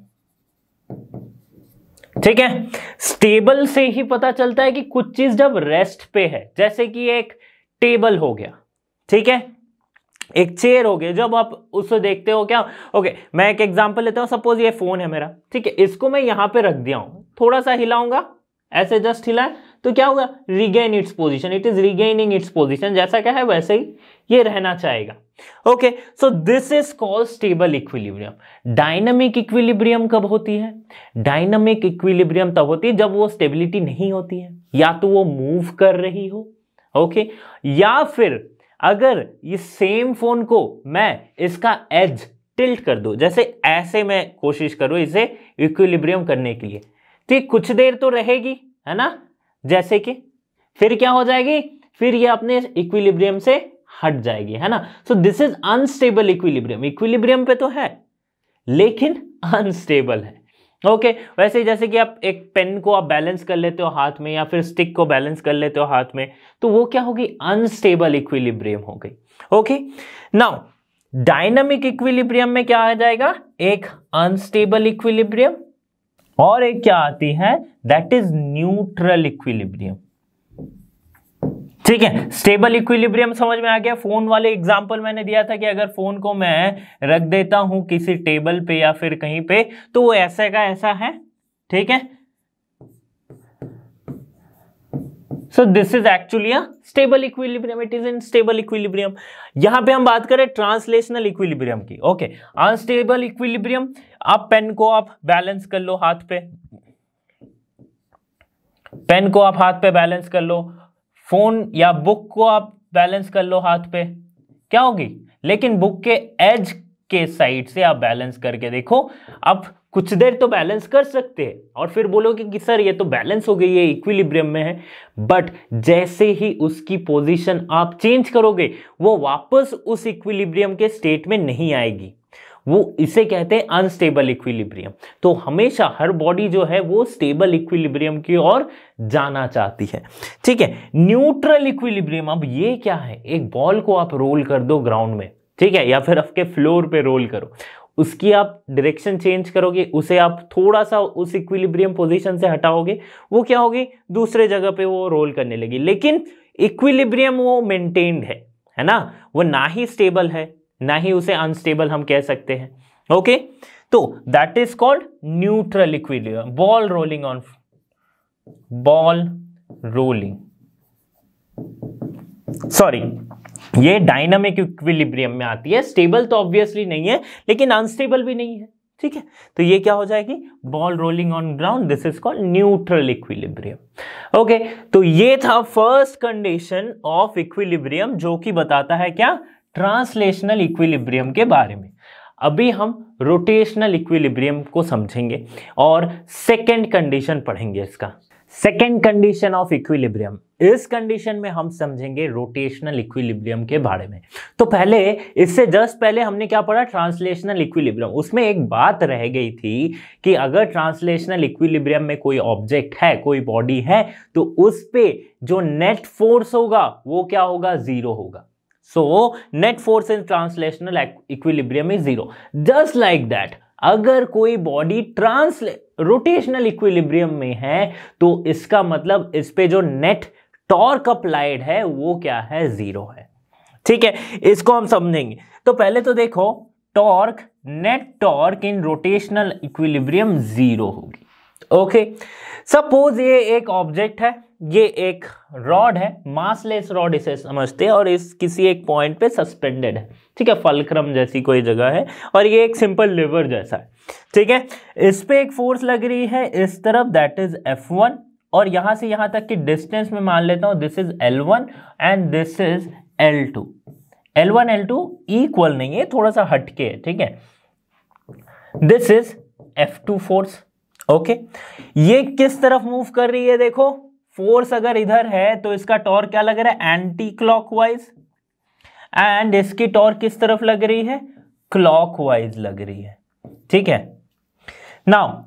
ठीक है, स्टेबल से ही पता चलता है कि कुछ चीज जब रेस्ट पे है, जैसे कि एक टेबल हो गया, ठीक है, एक चेयर हो गया, जब आप उसको देखते हो क्या, ओके, मैं एक एग्जांपल लेता हूं, सपोज ये फोन है मेरा, ठीक है, इसको मैं यहां पे रख दिया हूं, थोड़ा सा हिलाऊंगा, ऐसे जस्ट हिलाए तो क्या होगा? Regain its position, it is regaining its position, जैसा क्या है वैसे ही ये रहना चाहेगा। Okay, so this is called stable equilibrium. Dynamic equilibrium कब होती है? डायनामिक इक्विलिब्रियम तब होती है जब वो स्टेबिलिटी नहीं होती है, या तो वो मूव कर रही हो, ओके, या फिर अगर ये सेम फोन को मैं इसका एज टिल्ट कर दूं, जैसे ऐसे मैं कोशिश करूं इसे इक्विलिब्रियम करने के लिए, ठीक, कुछ देर तो रहेगी, है ना, जैसे कि फिर क्या हो जाएगी? फिर ये अपने इक्विलिब्रियम से हट जाएगी, है ना। सो this is unstable equilibrium. Equilibrium पे तो है लेकिन अनस्टेबल है। ओके, वैसे जैसे कि आप एक पेन को आप बैलेंस कर लेते हो हाथ में, या फिर स्टिक को बैलेंस कर लेते हो हाथ में, तो वो क्या होगी? अनस्टेबल इक्विलिब्रियम हो गई। ओके, नाउ डायनामिक इक्विलिब्रियम में क्या आ जाएगा? एक अनस्टेबल इक्विलिब्रियम और एक क्या आती है? That is neutral equilibrium. ठीक है, स्टेबल इक्विलिब्रियम समझ में आ गया। फोन वाले एग्जांपल मैंने दिया था कि अगर फोन को मैं रख देता हूं किसी टेबल पे या फिर कहीं पे, तो वो ऐसे का ऐसा है, ठीक है। सो this is actually a stable equilibrium, it is in stable equilibrium. यहां पे हम बात करें ट्रांसलेशनल इक्विलिब्रियम की। ओके, अनस्टेबल इक्विलिब्रियम, आप पेन को आप बैलेंस कर लो हाथ पे, पेन को आप हाथ पे बैलेंस कर लो, फोन या बुक को आप बैलेंस कर लो हाथ पे, क्या होगी? लेकिन बुक के एज के साइड से आप बैलेंस करके देखो, आप कुछ देर तो बैलेंस कर सकते हैं और फिर बोलोगे कि सर ये तो बैलेंस हो गई है, इक्विलिब्रियम में है, बट जैसे ही उसकी पोजीशन आप चेंज करोगे वो वापस उस इक्विलिब्रियम के स्टेट में नहीं आएगी। वो इसे कहते हैं अनस्टेबल इक्विलिब्रियम। तो हमेशा हर बॉडी जो है वो स्टेबल इक्विलिब्रियम की ओर जाना चाहती है। ठीक है, न्यूट्रल इक्विलिब्रियम, अब ये क्या है? एक बॉल को आप रोल कर दो ग्राउंड में, ठीक है, या फिर आपके फ्लोर पे रोल करो, उसकी आप डायरेक्शन चेंज करोगे, उसे आप थोड़ा सा उस इक्विलिब्रियम पोजीशन से हटाओगे, वो क्या होगी, दूसरे जगह पे वो रोल करने लगी, लेकिन इक्विलिब्रियम वो मेंटेन्ड है ना, वो ना ही स्टेबल है ना ही उसे अनस्टेबल हम कह सकते हैं। ओके, तो that is called neutral equilibrium. Ball rolling sorry, ये डायनामिक इक्विलिब्रियम में आती है। स्टेबल तो ऑब्वियसली नहीं है, लेकिन अनस्टेबल भी नहीं है, ठीक है। तो ये क्या हो जाएगी, ball rolling on ground, this is called neutral equilibrium. Okay, तो ये था फर्स्ट कंडीशन ऑफ इक्विलिब्रियम, जो कि बताता है क्या, ट्रांसलेशनल इक्विलिब्रियम के बारे में। अभी हम रोटेशनल इक्विलिब्रियम को समझेंगे और सेकेंड कंडीशन पढ़ेंगे इसका। सेकेंड कंडीशन ऑफ इक्विलिब्रियम, इस कंडीशन में हम समझेंगे रोटेशनल इक्विलिब्रियम के बारे में। तो पहले, इससे जस्ट पहले हमने क्या पढ़ा, ट्रांसलेशनल इक्विलिब्रियम। उसमें एक बात रह गई थी कि अगर ट्रांसलेशनल इक्विलिब्रियम में कोई ऑब्जेक्ट है, कोई बॉडी है, तो उस पे जो नेट फोर्स होगा वो क्या होगा, जीरो होगा। So net force in translational equilibrium is zero. Just like that, अगर कोई बॉडी रोटेशनल इक्विलिब्रियम में है, तो इसका मतलब इस पे जो नेट टॉर्क अप्लाइड है वो क्या है, जीरो है, ठीक है। इसको हम समझेंगे। तो पहले तो देखो, torque, net torque in rotational equilibrium zero होगी। ओके, सपोज ये एक ऑब्जेक्ट है, ये एक रॉड है, मासलेस रॉड इसे समझते हैं, और इस किसी एक पॉइंट पे सस्पेंडेड है, ठीक है, फलक्रम जैसी कोई जगह है, और ये एक सिंपल लिवर जैसा है, ठीक है। इस पे एक फोर्स लग रही है इस तरफ, दैट इज F1, और यहां से यहां तक की डिस्टेंस में मान लेता हूं this is L1 and this is L2। L1 L2 equal नहीं है, थोड़ा सा हटके है, ठीक है। This is F2 force. Okay, ये किस तरफ मूव कर रही है, देखो, फोर्स अगर इधर है तो इसका टॉर्क क्या लग रहा है, एंटी क्लॉकवाइज, एंड इसकी टॉर्क किस तरफ लग रही है, क्लॉकवाइज लग रही है, ठीक है। नाउ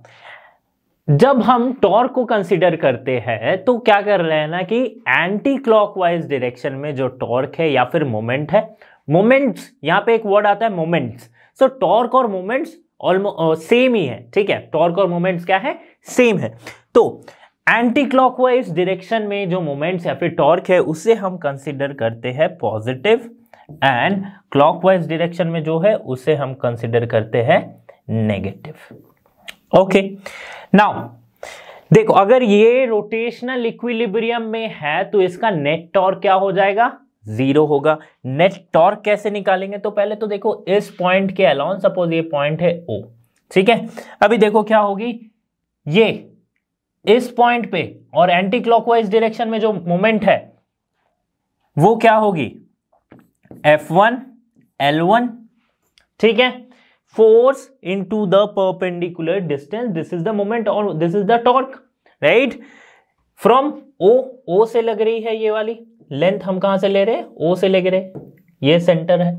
जब हम टॉर्क को कंसीडर करते हैं तो क्या कर रहे हैं ना कि एंटी क्लॉकवाइज डायरेक्शन में जो टॉर्क है या फिर मोमेंट है, मोमेंट्स, यहां पे एक वर्ड आता है मोमेंट्स। सो टॉर्क और मोमेंट्स ऑलमोस्ट सेम ही है, ठीक है, टॉर्क और मोमेंट्स क्या है, सेम है। तो एंटी क्लॉकवाइज डायरेक्शन में जो मोमेंट्स या फिर टॉर्क है उसे हम कंसीडर करते हैं पॉजिटिव, एंड क्लॉकवाइज डायरेक्शन में जो है उसे हम कंसीडर करते हैं नेगेटिव। ओके, नाउ देखो, अगर ये रोटेशनल इक्विलिब्रियम में है तो इसका नेट टॉर्क क्या हो जाएगा, जीरो होगा। नेट टॉर्क कैसे निकालेंगे, तो पहले तो देखो इस पॉइंट के अलाउन, सपोज ये पॉइंट है O, ठीक है। अभी देखो क्या होगी, ये इस पॉइंट पे और एंटी क्लॉकवाइज डायरेक्शन में जो मोमेंट है वो क्या होगी, F1 L1, ठीक है, force into the perpendicular distance, this is the moment और this is the torque, right, from O से लग रही है ये वाली लेंथ, हम कहां से ले रहे हैं, O से ले रहे, ये सेंटर है।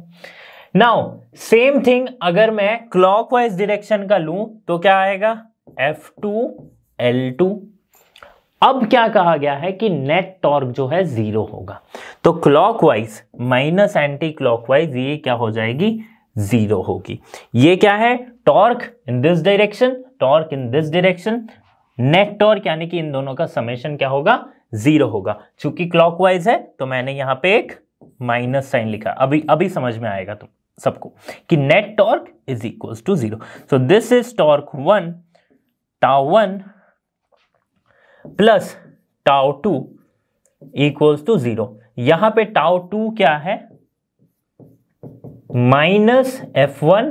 नाउ सेम थिंग अगर मैं क्लॉकवाइज डायरेक्शन का लूं तो क्या आएगा, F2 L2। अब क्या कहा गया है कि नेट टॉर्क जो है जीरो होगा, तो क्लॉकवाइज माइनस एंटी क्लॉकवाइज ये क्या हो जाएगी, जीरो होगी। ये क्या है, torque in this direction, torque in this direction, net torque यानी कि इन दोनों का समेशन क्या होगा, जीरो होगा। चूंकि क्लॉकवाइज है तो मैंने यहां पे एक माइनस साइन लिखा, अभी समझ में आएगा तुम सबको कि net torque is equals to zero. So this is torque 1 tau 1 plus tau 2 equals to zero. यहां पे टाउ 2 क्या है, माइनस F1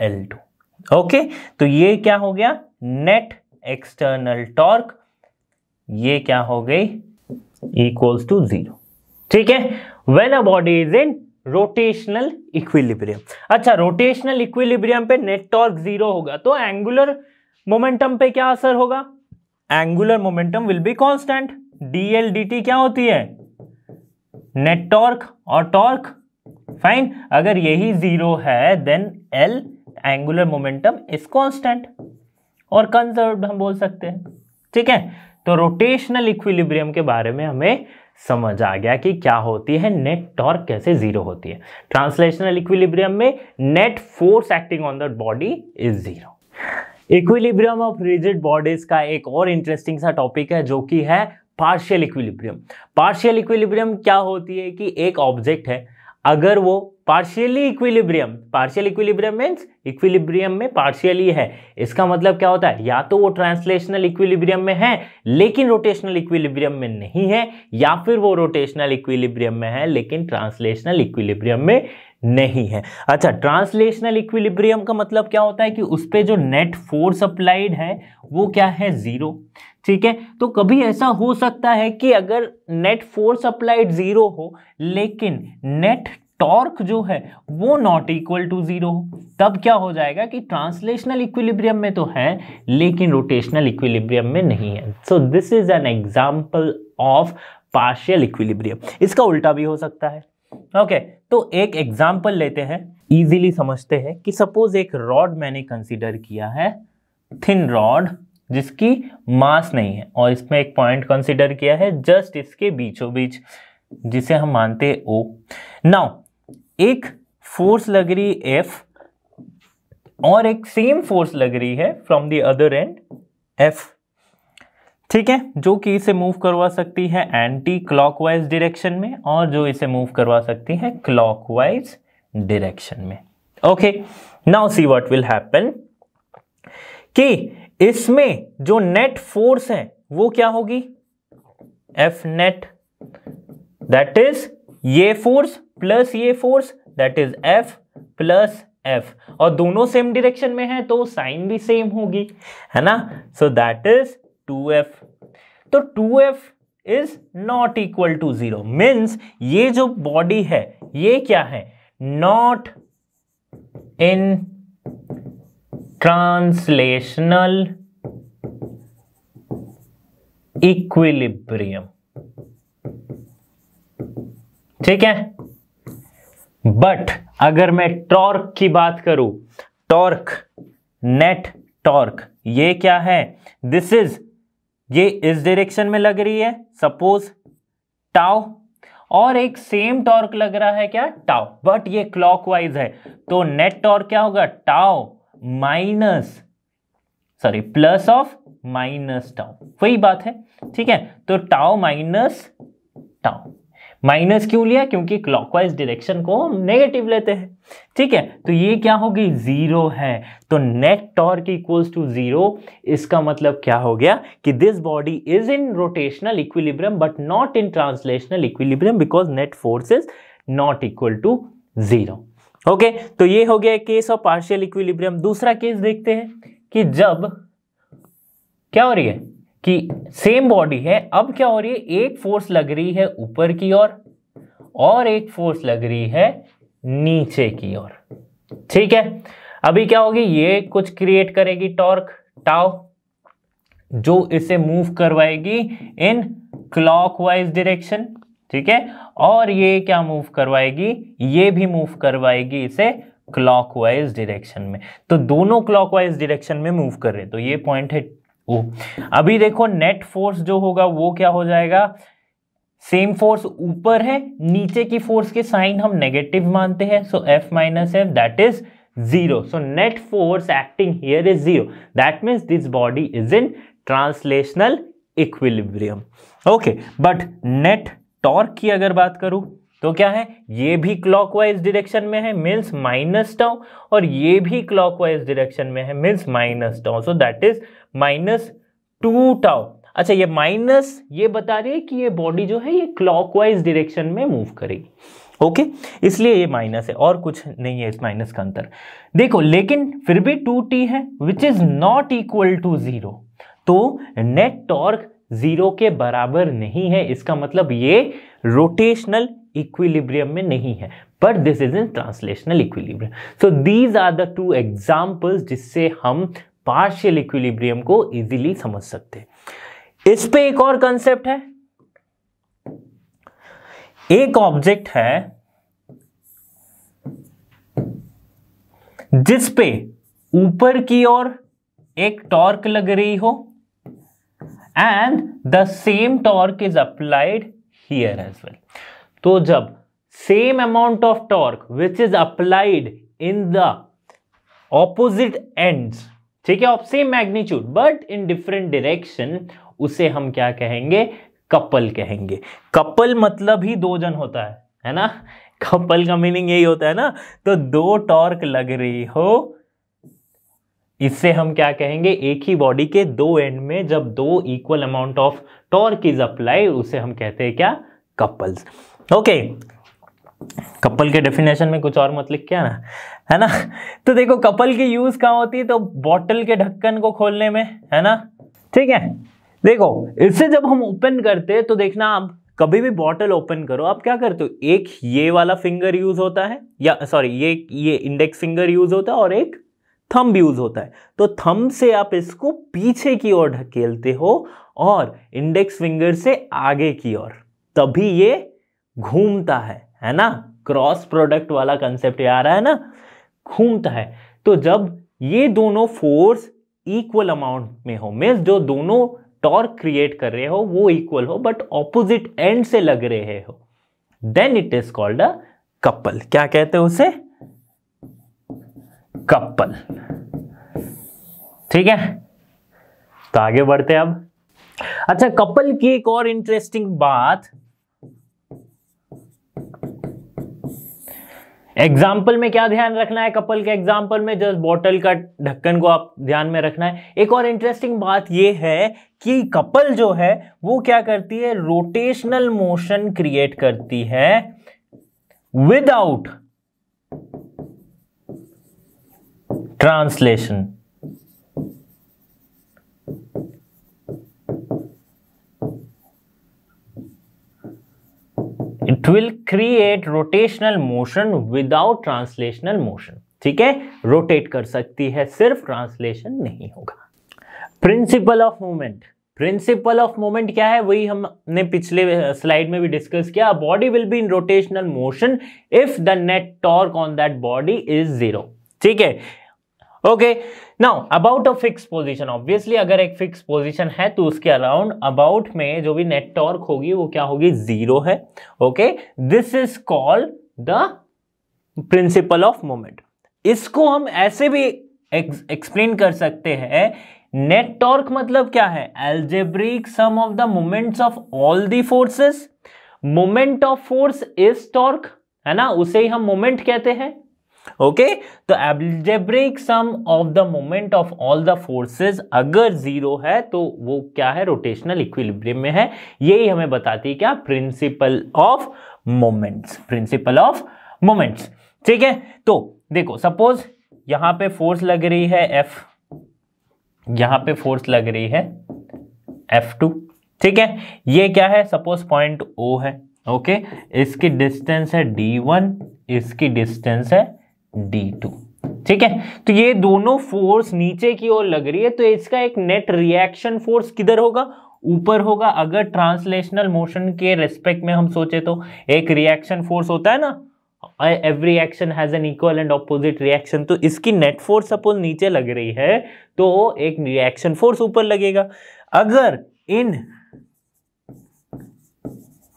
L2। ओके, तो ये क्या हो गया, नेट एक्सटर्नल टॉर्क, ये क्या हो गई, इक्वल्स टू जीरो, ठीक है, when a body is in rotational equilibrium. अच्छा, रोटेशनल इक्विलिब्रियम पे नेट टॉर्क जीरो होगा तो एंगुलर मोमेंटम पे क्या असर होगा, angular momentum will be constant, dl dt क्या होती है, नेट टॉर्क और टॉर्क, फाइन। अगर यही जीरो है then L angular momentum is constant और कंजर्व्ड हम बोल सकते हैं, ठीक है। तो रोटेशनल इक्विलिब्रियम के बारे में हमें समझ आ गया कि क्या होती है नेट टॉर्क, कैसे जीरो होती है। ट्रांसलेशनल इक्विलिब्रियम में net force acting on the body is zero. Equilibrium of rigid bodies का एक और इंटरेस्टिंग सा टॉपिक है जो कि है पार्शियल इक्विलिब्रियम। पार्शियल इक्विलिब्रियम क्या होती है कि एक ऑब्जेक्ट है, अगर वो पार्शियल इक्विलिब्रियम मीन्स इक्विलिब्रियम में पार्शियली है। इसका मतलब क्या होता है, या तो वो ट्रांसलेशनल इक्विलिब्रियम में है लेकिन रोटेशनल इक्विलिब्रियम में नहीं है, या फिर वो रोटेशनल इक्विलिब्रियम में है लेकिन ट्रांसलेशनल इक्विलिब्रियम में नहीं है। अच्छा, ट्रांसलेशनल इक्विलिब्रियम का मतलब क्या होता है कि उस पे जो नेट फोर्स अप्लाइड है वो क्या है, जीरो। ठीक है, तो कभी ऐसा हो सकता है कि अगर नेट फोर्स अप्लाइड जीरो हो लेकिन नेट टॉर्क जो है वो नॉट इक्वल टू जीरो हो, तब क्या हो जाएगा कि ट्रांसलेशनल इक्विलिब्रियम में तो है लेकिन रोटेशनल इक्विलिब्रियम में नहीं है। सो this is an example of partial equilibrium. इसका उल्टा भी हो सकता है। ओके, तो एक एग्जांपल लेते हैं, इजीली समझते हैं कि सपोज एक रॉड मैंने कंसीडर किया है, थिन रॉड जिसकी मास नहीं है, और इसमें एक पॉइंट कंसीडर किया है जस्ट इसके बीचों बीच, जिसे हम मानते हैं O। नाउ एक फोर्स लग रही F और एक सेम फोर्स लग रही है from the other and F। ठीक है, जो कि इसे मूव करवा सकती है एंटी क्लॉकवाइज डायरेक्शन में और जो इसे मूव करवा सकती है क्लॉकवाइज डायरेक्शन में। Okay, now see what will happen कि इसमें जो नेट फोर्स है वो क्या होगी, F नेट, दैट इज ये फोर्स प्लस ये force, that is F plus F, और दोनों सेम डायरेक्शन में है तो साइन भी सेम होगी, है ना। So that is 2F। तो 2F is not equal to zero, means ये जो बॉडी है ये क्या है, नॉट इन ट्रांसलेशनल इक्विलिब्रियम। ठीक है, बट अगर मैं टॉर्क की बात करूं, टॉर्क, नेट टॉर्क, ये क्या है, दिस इज, ये इस डायरेक्शन में लग रही है सपोज टाउ, और एक सेम टॉर्क लग रहा है क्या, टाउ, बट ये क्लॉकवाइज है, तो नेट टॉर्क क्या होगा, tau minus, sorry plus of minus tau, वही बात है। ठीक है, तो टाउ माइनस टाउ, माइनस क्यों लिया, क्योंकि क्लॉकवाइज डायरेक्शन को हम नेगेटिव लेते हैं। ठीक है, तो ये क्या होगी, जीरो है, तो net torque equals to zero. इसका मतलब क्या हो गया कि this body is in rotational equilibrium but not in translational equilibrium because net force is not equal to zero. Okay, तो ये हो गया केस ऑफ पार्शियल इक्विलिब्रियम। दूसरा केस देखते हैं कि जब क्या हो रही है कि सेम बॉडी है, अब क्या हो रही है, एक फोर्स लग रही है ऊपर की ओर और एक फोर्स लग रही है नीचे की ओर। ठीक है, अभी क्या होगी, ये कुछ क्रिएट करेगी टॉर्क टाउ, जो इसे मूव करवाएगी इन क्लॉकवाइज डायरेक्शन। ठीक है, और ये क्या मूव करवाएगी, ये भी मूव करवाएगी इसे क्लॉकवाइज डायरेक्शन में, तो दोनों क्लॉकवाइज डायरेक्शन में मूव कर रहे हैं, तो ये पॉइंट है ओ। अभी देखो नेट फोर्स जो होगा वो क्या हो जाएगा, सेम फोर्स ऊपर है, नीचे की फोर्स के साइन हम नेगेटिव मानते हैं, सो F minus F that is zero, so net force acting here is zero, that means this body is in translational equilibrium. Okay, but net torque की अगर बात करूं तो क्या है, ये भी क्लॉकवाइज डायरेक्शन में है मीन्स माइनस टाउ, और ये भी क्लॉकवाइज डायरेक्शन में है means minus tau, so that is minus 2 tau. अच्छा, ये माइनस ये बता रही है कि ये बॉडी जो है ये क्लॉकवाइज डायरेक्शन में मूव करेगी। ओके, इसलिए ये माइनस है और कुछ नहीं है इस माइनस का अंतर। देखो लेकिन फिर भी 2t है which is not equal to zero, तो नेट टॉर्क जीरो के बराबर नहीं है, इसका मतलब ये रोटेशनल इक्विलिब्रियम में नहीं है, but this is in translational equilibrium. So these are the two examples जिससे हम पार्शियल इक्विलिब्रियम को इजीली समझ सकते हैं। इस पे एक और कंसेप्ट है, एक ऑब्जेक्ट है जिस पे ऊपर की ओर एक टॉर्क लग रही हो and the same torque is applied here as well. तो जब same amount of torque which is applied in the opposite ends, ठीक है, of same magnitude but in different direction, उसे हम क्या कहेंगे? कपल कहेंगे। कपल मतलब ही दो जन होता है ना? कपल का मीनिंग यही होता है ना। तो दो टॉर्क लग रही हो, इससे हम क्या कहेंगे? एक ही बॉडी के दो एंड में जब दो equal amount of torque is apply, उसे हम कहते हैं क्या? कपल्स। ओके, कपल के डेफिनेशन में कुछ और मत लिख के आना, है ना। तो देखो कपल की यूज कहाँ होती है? तो बॉटल के ढक्कन को खोलने में, है ना, ठीक है। देखो इससे जब हम ओपन करते हैं तो देखना, आप कभी भी बॉटल ओपन करो, आप क्या करते हो? एक ये वाला फिंगर यूज होता है, या सॉरी ये इंडेक्स फिंगर यूज होता है, और एक थंब यूज होता है। तो थंब से आप इसको पीछे की ओर ढकेलते हो और इंडेक्स फिंगर से आगे की ओर, तभी ये घूमता है ना। क्रॉस प्रोडक्ट वाला कंसेप्ट आ रहा है ना, घूमता है। तो जब ये दोनों फोर्स इक्वल अमाउंट में हो, मींस जो दोनों टॉर्क क्रिएट कर रहे हो वो इक्वल हो बट ऑपोजिट एंड से लग रहे हो, then it is called a couple. क्या कहते हैं उसे? कपल। ठीक है, तो आगे बढ़ते हैं अब। अच्छा, कपल की एक और इंटरेस्टिंग बात, एग्जाम्पल में क्या ध्यान रखना है? कपल के एग्जाम्पल में जस्ट बॉटल का ढक्कन को आप ध्यान में रखना है। एक और इंटरेस्टिंग बात यह है कि कपल जो है वो क्या करती है? रोटेशनल मोशन क्रिएट करती है without translation. It will create rotational motion without translational motion. ठीक है, रोटेट कर सकती है, सिर्फ ट्रांसलेशन नहीं होगा। Principle of movement. Principle of movement क्या है? वही हमने पिछले स्लाइड में भी डिस्कस किया। Body will be in rotational motion if the net torque on that body is 0। ठीक है, okay. Now about a fix position, obviously अगर एक फिक्स पोजीशन है तो उसके अराउंड अबाउट में जो भी नेट टॉर्क होगी वो क्या होगी? 0 है। Okay, this is called the principle of moment. इसको हम ऐसे भी एक्सप्लेन कर सकते हैं, नेट टॉर्क मतलब क्या है? Algebraic sum of the moments of all the forces. Moment of force is torque, है ना, उसे ही हम मोमेंट कहते हैं। ओके, तो algebraic sum of the moment of all the forces अगर 0 है तो वो क्या है? रोटेशनल इक्विलिब्रियम में है। यही हमें बताती है क्या? Principal of moments. Principal of moments. ठीक है, तो देखो सपोज यहां पे फोर्स लग रही है F, यहां पे फोर्स लग रही है F2। ठीक है, ये क्या है? सपोज पॉइंट O है। ओके, इसकी डिस्टेंस है D1, इसकी डिस्टेंस है D2। ठीक है, तो ये दोनों फोर्स नीचे की ओर लग रही है, तो इसका एक नेट रिएक्शन फोर्स किधर होगा? ऊपर होगा। अगर ट्रांसलेशनल मोशन के रेस्पेक्ट में हम सोचे तो एक रिएक्शन फोर्स होता है ना, every action has an equal and opposite reaction. तो इसकी नेट फोर्स सपोज नीचे लग रही है तो एक रिएक्शन फोर्स ऊपर लगेगा। अगर इन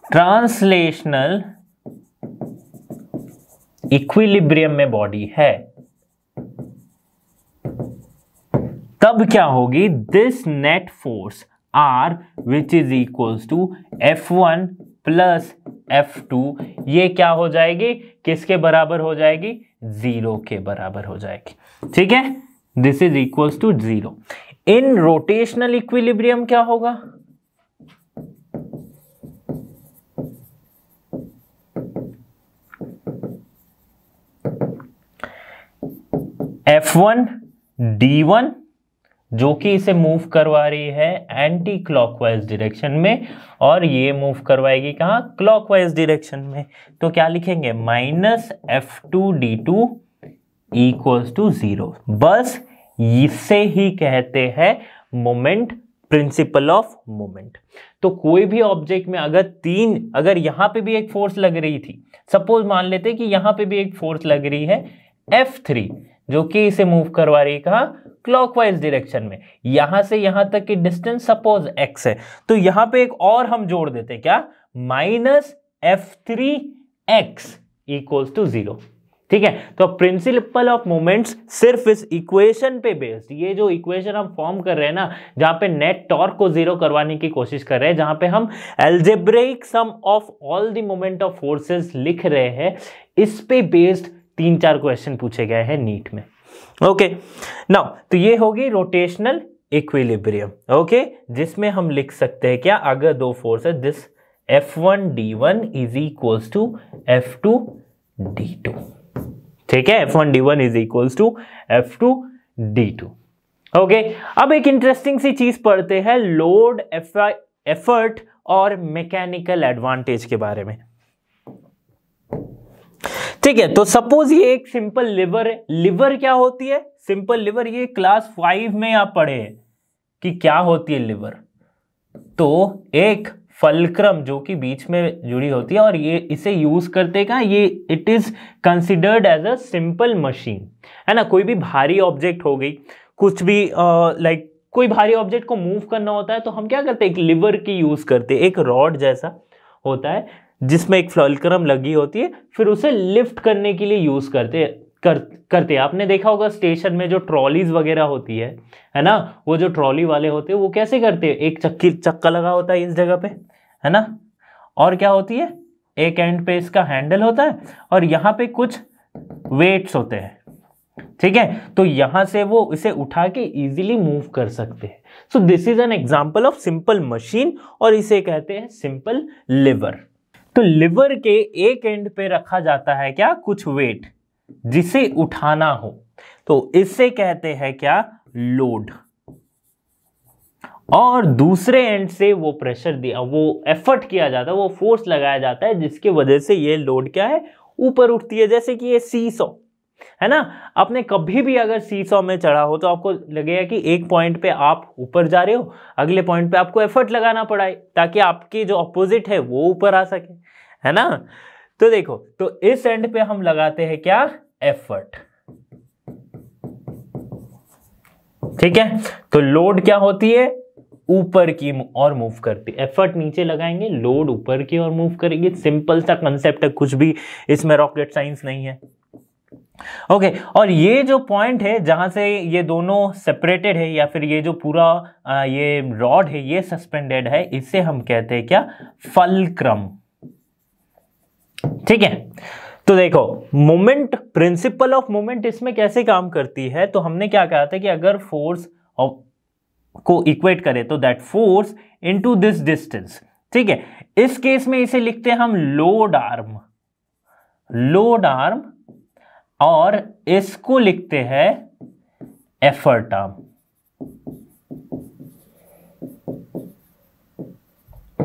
ट्रांसलेशनल इक्विलिब्रियम में बॉडी है तब क्या होगी? This net force R which is equals to F1 plus F2, ये क्या हो जाएगी? किसके बराबर हो जाएगी? 0 के बराबर हो जाएगी। ठीक है, this is equals to 0। In rotational equilibrium क्या होगा? F1 D1 जो कि इसे मूव करवा रही है एंटी क्लॉकवाइज डायरेक्शन में, और ये मूव करवाएगी कहां? क्लॉकवाइज डायरेक्शन में। तो क्या लिखेंगे? Minus F2 D2 equals to 0। बस इसे ही कहते हैं मोमेंट, प्रिंसिपल ऑफ मोमेंट। तो कोई भी ऑब्जेक्ट में अगर यहां पे भी एक फोर्स लग रही थी, सपोज मान लेते कि यहां पे भी एक फोर्स लग रही है F3, जो कि इसे मूव करवा रही है कहां, क्लॉकवाइज डायरेक्शन में। यहां से यहां तक की डिस्टेंस सपोज x है, तो यहां पे एक और हम जोड़ देते हैं, क्या, -f3x इक्वल्स टू 0। ठीक है, तो प्रिंसिपल ऑफ मोमेंट्स सिर्फ इस इक्वेशन पे बेस्ड, ये जो इक्वेशन हम फॉर्म कर रहे हैं ना, जहां पे नेट टॉर्क को 0 करवाने की कोशिश कर रहे हैं, जहां पे हम algebraic sum of all the moment of forces लिख रहे हैं, इस पे बेस्ड 3-4 क्वेश्चन पूछे गए हैं नीट में। ओके, नाउ तो ये होगी रोटेशनल इक्विलिब्रियम। ओके, जिसमें हम लिख सकते हैं क्या, अगर दो फोर्स है, this F1 D1 is equals to F2 D2। ठीक है, F1 D1 is equals to F2 D2। Okay, अब एक इंटरेस्टिंग सी चीज पढ़ते हैं, लोड, एफर्ट और मैकेनिकल एडवांटेज के बारे में। ठीक है, तो सपोज ये एक सिंपल लिवर है। लिवर क्या होती है, सिंपल लिवर, ये क्लास 5 में आप पढ़े हैं कि क्या होती है लिवर। तो एक फलक्रम जो कि बीच में जुड़ी होती है, और ये इसे यूज करते का, ये it is considered as a simple machine, है ना। कोई भी भारी ऑब्जेक्ट हो गई, कुछ भी लाइक कोई भारी ऑब्जेक्ट को मूव करना होता है, तो हम क्या करते हैं, एक लिवर की यूज करते हैं। एक रॉड जैसा होता है जिसमें एक फलक्रम लगी होती है, फिर उसे लिफ्ट करने के लिए यूज करते हैं। आपने देखा होगा स्टेशन में जो ट्रॉलीज वगैरह होती है ना, वो जो ट्रॉली वाले होते हैं वो कैसे करते हैं, एक चक्का लगा होता है इस जगह पे, है ना, और क्या होती है, एक एंड पे इसका हैंडल होता है, और यहाँ पे कुछ वेट्स होते हैं। ठीक है, तो यहां से वो इसे उठा के इजीली मूव कर सकते हैं। सो this is an example of simple machine, और इसे कहते हैं सिंपल लिवर। तो लिवर के एक एंड पे रखा जाता है क्या, कुछ वेट जिसे उठाना हो, तो इससे कहते हैं क्या, लोड। और दूसरे एंड से वो प्रेशर दिया, वो एफर्ट किया जाता है, वो फोर्स लगाया जाता है, जिसकी वजह से ये लोड क्या है, ऊपर उठती है। जैसे कि ये सीसॉ है ना, आपने कभी भी अगर सीसॉ में चढ़ा हो तो आपको लगेगा कि एक पॉइंट पे आप ऊपर जा रहे हो, अगले पॉइंट पे आपको एफर्ट लगाना पड़ा है ताकि आपकी जो अपोजिट है वो ऊपर आ सके, है ना। तो देखो, तो इस एंड पे हम लगाते हैं क्या, एफर्ट। ठीक है, तो लोड क्या होती है, ऊपर की और मूव करती है, एफर्ट नीचे लगाएंगे, लोड ऊपर की और मूव करेगी। सिंपल सा कंसेप्ट है, कुछ भी इसमें रॉकेट साइंस नहीं है। ओके, और ये जो पॉइंट है जहां से ये दोनों सेपरेटेड है, या फिर ये जो पूरा ये रॉड है ये सस्पेंडेड है, इसे हम कहते हैं क्या, फलक्रम। ठीक है, तो देखो मोमेंट, प्रिंसिपल ऑफ मोमेंट इसमें कैसे काम करती है, तो हमने क्या कहा था कि अगर फोर्स को इक्वेट करें तो that force into this distance. ठीक है, इस केस में इसे लिखते हैं हम लोड आर्म, लोड आर्म, और इसको लिखते हैं एफर्ट आर्म।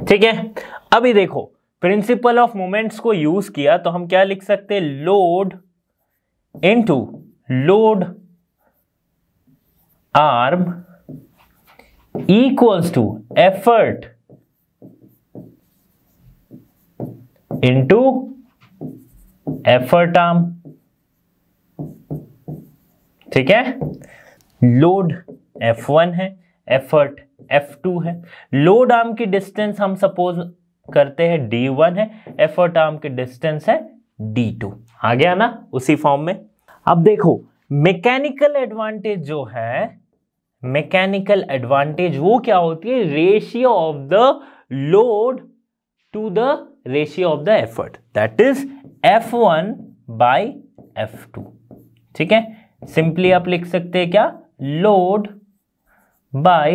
ठीक है, अभी देखो प्रिंसिपल ऑफ मोमेंट्स को यूज किया तो हम क्या लिख सकते हैं, load into load arm equals to effort into effort arm. ठीक है, लोड F1 है, एफर्ट F2 है, लोड आर्म की डिस्टेंस हम सपोज करते हैं D1 है, एफर्ट आर्म की डिस्टेंस है D2। आ गया ना उसी फॉर्म में। अब देखो मैकेनिकल एडवांटेज जो है, मैकेनिकल एडवांटेज वो क्या होती है, ratio of the load to the ratio of the effort, that is F1 by F2। ठीक है, सिंपली आप लिख सकते हैं क्या, लोड बाय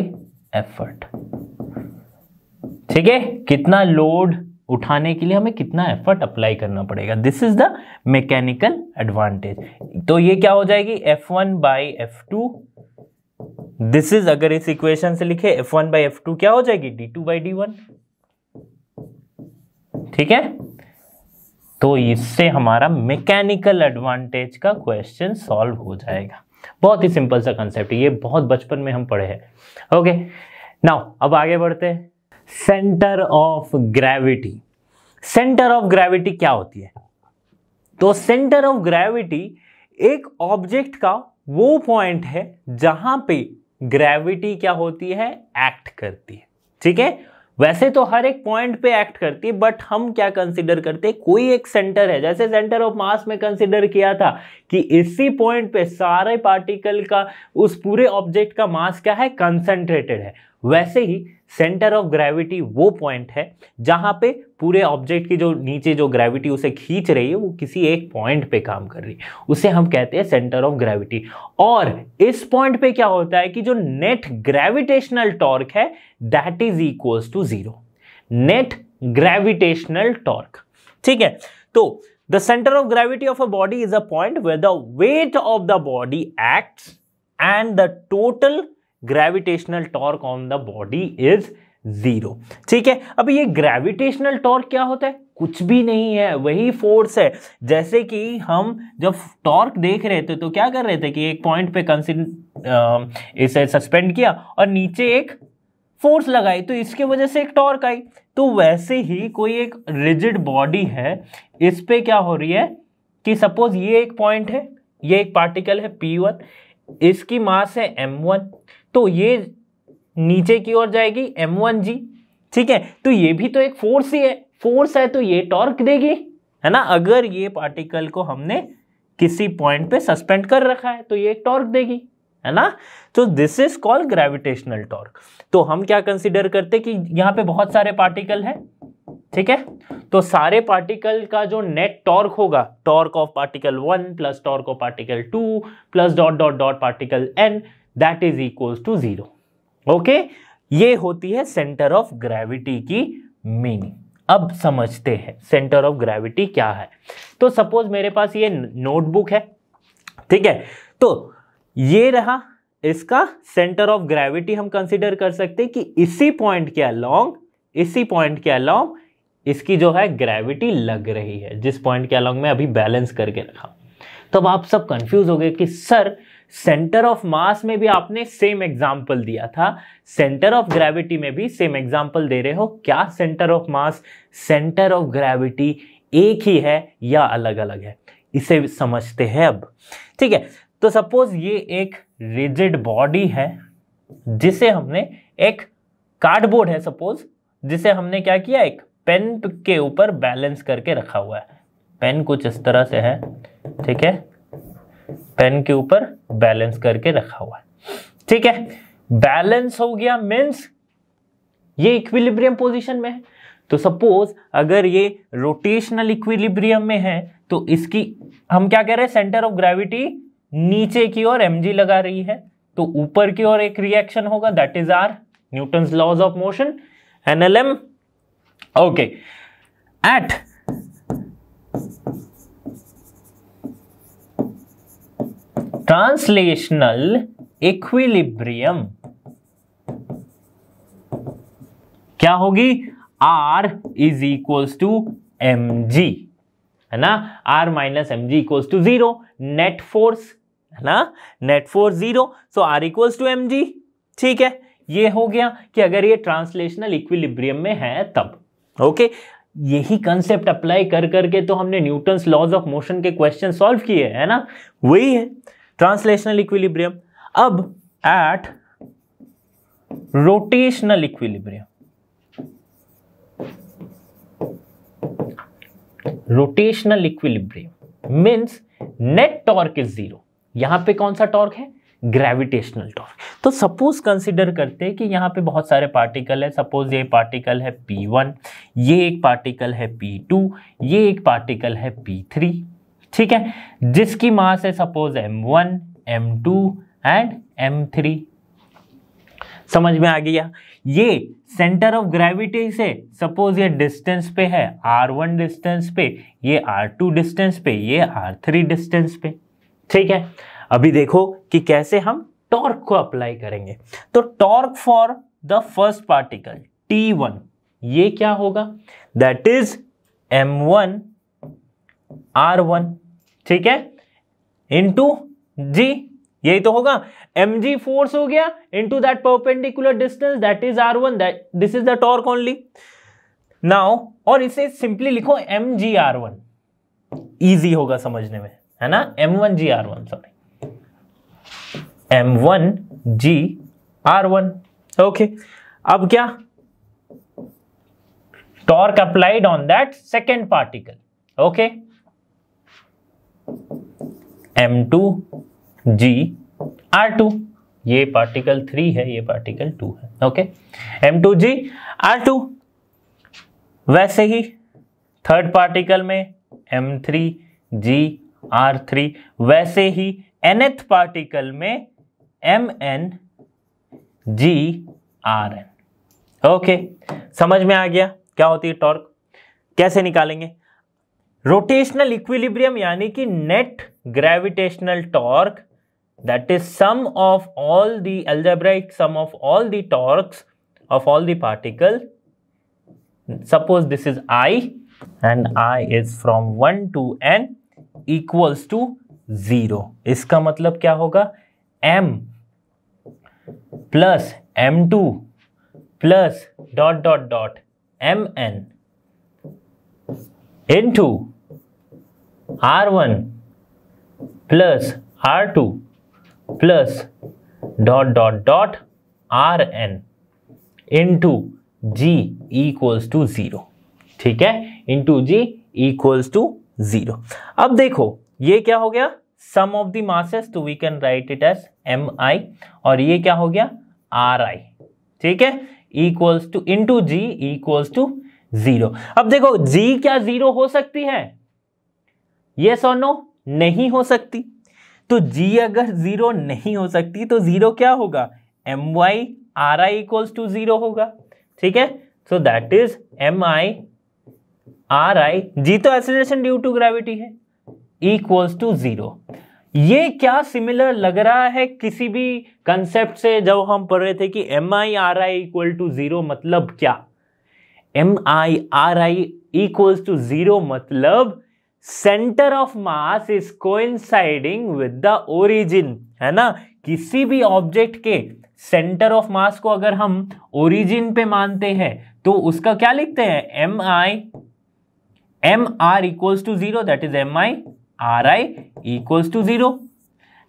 एफर्ट। ठीक है, कितना लोड उठाने के लिए हमें कितना एफर्ट अप्लाई करना पड़ेगा, this is the mechanical advantage. तो ये क्या हो जाएगी, F1 by F2, this is, अगर इस इक्वेशन से लिखे F1 बाय F2 क्या हो जाएगी, D2 बाय D1। ठीक है, तो इससे हमारा मैकेनिकल एडवांटेज का क्वेश्चन सॉल्व हो जाएगा। बहुत ही सिंपल सा कंसेप्ट है, ये बहुत बचपन में हम पढ़े हैं। ओके, नाउ अब आगे बढ़ते हैं। Centre of gravity. Centre of gravity क्या होती है, तो सेंटर ऑफ ग्रेविटी एक ऑब्जेक्ट का वो पॉइंट है जहां पे ग्रेविटी क्या होती है, एक्ट करती है। ठीक है, वैसे तो हर एक पॉइंट पे एक्ट करती है, बट हम क्या कंसीडर करते हैं, कोई एक सेंटर है, जैसे सेंटर ऑफ मास में कंसीडर किया था कि इसी पॉइंट पे सारे पार्टिकल का, उस पूरे ऑब्जेक्ट का मास क्या है, कंसंट्रेटेड है। वैसे ही सेंटर ऑफ ग्रेविटी वो पॉइंट है जहां पे पूरे ऑब्जेक्ट की जो नीचे जो ग्रेविटी उसे खींच रही है वो किसी एक पॉइंट पे काम कर रही है, उसे हम कहते हैं सेंटर ऑफ ग्रेविटी। और इस पॉइंट पे क्या होता है कि जो नेट ग्रेविटेशनल टॉर्क है that is equals to 0, net gravitational torque. ठीक है, तो the centre of gravity of a body is a point where the weight of the body acts and the total gravitational torque on the body is 0। ठीक है, अब ये gravitational torque क्या होता है, कुछ भी नहीं है, वही फोर्स है। जैसे कि हम जब टॉर्क देख रहे थे तो क्या कर रहे थे कि एक पॉइंट पे इसे सस्पेंड किया और नीचे एक फोर्स लगाई तो इसके वजह से एक टॉर्क आई। तो वैसे ही कोई एक रिजिड बॉडी है, इस पे क्या हो रही है कि सपोज ये एक पॉइंट है, ये एक पार्टिकल है P1, इसकी मास है m1, तो ये नीचे की ओर जाएगी m1g। ठीक है, तो ये भी तो एक फोर्स ही है, फोर्स है तो ये टॉर्क देगी, है ना। अगर ये पार्टिकल को हमने किसी पॉइंट पे सस्पेंड कर रखा है तो ये एक टॉर्क देगी, है ना। तो this is called gravitational torque. तो हम क्या कंसीडर करते कि यहां पे बहुत सारे पार्टिकल हैं, ठीक है, तो सारे पार्टिकल का जो नेट टॉर्क होगा, torque of particle 1 plus torque of particle 2 plus dot dot dot particle n, that is equals to 0। Okay, ये होती है सेंटर ऑफ ग्रेविटी की मीनिंग। अब समझते हैं सेंटर ऑफ ग्रेविटी क्या है। तो सपोज मेरे पास ये नोटबुक है, ठीक है, तो ये रहा इसका सेंटर ऑफ ग्रेविटी। हम कंसीडर कर सकते हैं कि इसी पॉइंट के अलोंग इसकी जो है ग्रेविटी लग रही है, जिस पॉइंट के अलोंग मैं अभी बैलेंस करके रखा। तो अब आप सब कंफ्यूज हो गए कि सर सेंटर ऑफ मास में भी आपने सेम एग्जांपल दिया था, सेंटर ऑफ ग्रेविटी में भी सेम एग्जांपल दे रहे हो, क्या centre of mass, centre of gravity एक ही है या अलग अलग है, इसे समझते हैं अब। ठीक है, तो सपोज ये एक रिजिड बॉडी है जिसे हमने, एक कार्डबोर्ड है सपोज, जिसे हमने क्या किया, एक पेन के ऊपर बैलेंस करके रखा हुआ है। पेन कुछ इस तरह से है, ठीक है, पेन के ऊपर बैलेंस करके रखा हुआ है। ठीक है, बैलेंस हो गया मीन्स ये इक्विलिब्रियम पोजीशन में है। तो सपोज अगर ये रोटेशनल इक्विलिब्रियम में है तो इसकी हम क्या कह रहे हैं, सेंटर ऑफ ग्रेविटी नीचे की ओर mg लगा रही है, तो ऊपर की ओर एक रिएक्शन होगा, that is our Newton's laws of motion, NLM। Okay, at translational equilibrium क्या होगी, R is equals to mg, है ना, R minus mg equals to 0, net force, है ना, net force 0, so R equals to mg। ठीक है, ये हो गया कि अगर ये ट्रांसलेशनल इक्विलिब्रियम में है तब। ओके, यही कंसेप्ट अप्लाई कर करके तो हमने न्यूटन्स लॉज ऑफ मोशन के क्वेश्चन सॉल्व किए, है ना, वही है ट्रांसलेशनल इक्विलिब्रियम। अब at rotational equilibrium, rotational equilibrium means net torque is 0। यहां पे कौन सा टॉर्क है, ग्रेविटेशनल टॉर्क। तो सपोज कंसीडर करते हैं कि यहाँ पे बहुत सारे पार्टिकल है, सपोज ये पार्टिकल है P1, ये एक पार्टिकल है P2, ये एक पार्टिकल है P3, ठीक है, जिसकी मास है suppose m1, m2 and m3। समझ में आ गया। ये सेंटर ऑफ ग्रेविटी से सपोज ये डिस्टेंस पे है, r1 डिस्टेंस पे, ये r2 डिस्टेंस पे, ये r3 डिस्टेंस पे। ठीक है, अभी देखो कि कैसे हम टॉर्क को अप्लाई करेंगे। तो torque for the first particle T1 ये क्या होगा, दैट इज m1 r1, ठीक है, इनटू g, यही तो होगा, mg फोर्स हो गया into that perpendicular distance that is r1, that this is the torque only now. और इसे सिंपली लिखो mg r1, इजी होगा समझने में, है ना, M1G_R1, सॉरी, M1G_R1। ओके, अब क्या, torque applied on that second particle. Okay, M2G_R2, ये पार्टिकल 3 है, ये पार्टिकल 2 है। ओके, M2G_R2, वैसे ही थर्ड पार्टिकल में M3G_R3, वैसे ही nth पार्टिकल में MnG_Rn। ओके, समझ में आ गया क्या होती है टॉर्क, कैसे निकालेंगे। रोटेशनल इक्विलिब्रियम यानी कि net gravitational torque, that is sum of all the algebraic sum of all the torques of all the particle. Suppose this is I and I is from 1 to n equals to 0. इसका मतलब क्या होगा, m plus m2 plus dot dot dot mn into r1 plus r2 plus dot dot dot Rn into G equals to 0। ठीक है, into G equals to 0। अब देखो ये क्या हो गया, सम ऑफ द मासेस, तो we can write it as Mi, और ये क्या हो गया Ri। ठीक है, equals to into G equals to 0। अब देखो G क्या 0 हो सकती है, यस और नो, नहीं हो सकती। तो G अगर 0 नहीं हो सकती तो 0 क्या होगा, My_Ri इक्वल्स टू 0 होगा। ठीक है, सो दैट इज Mi_Ri, G तो एक्सीलरेशन ड्यू टू ग्रेविटी है, इक्वल्स टू 0। ये क्या सिमिलर लग रहा है किसी भी कंसेप्ट से जब हम पढ़ रहे थे कि Mi_Ri इक्वल टू 0 मतलब क्या, Mi_Ri इक्वल्स टू 0 मतलब centre of mass is coinciding with the origin, है ना। किसी भी ऑब्जेक्ट के सेंटर ऑफ मास को अगर हम ओरिजिन पे मानते हैं तो उसका क्या लिखते हैं, mr equals to 0, that is Mi_Ri equals to 0,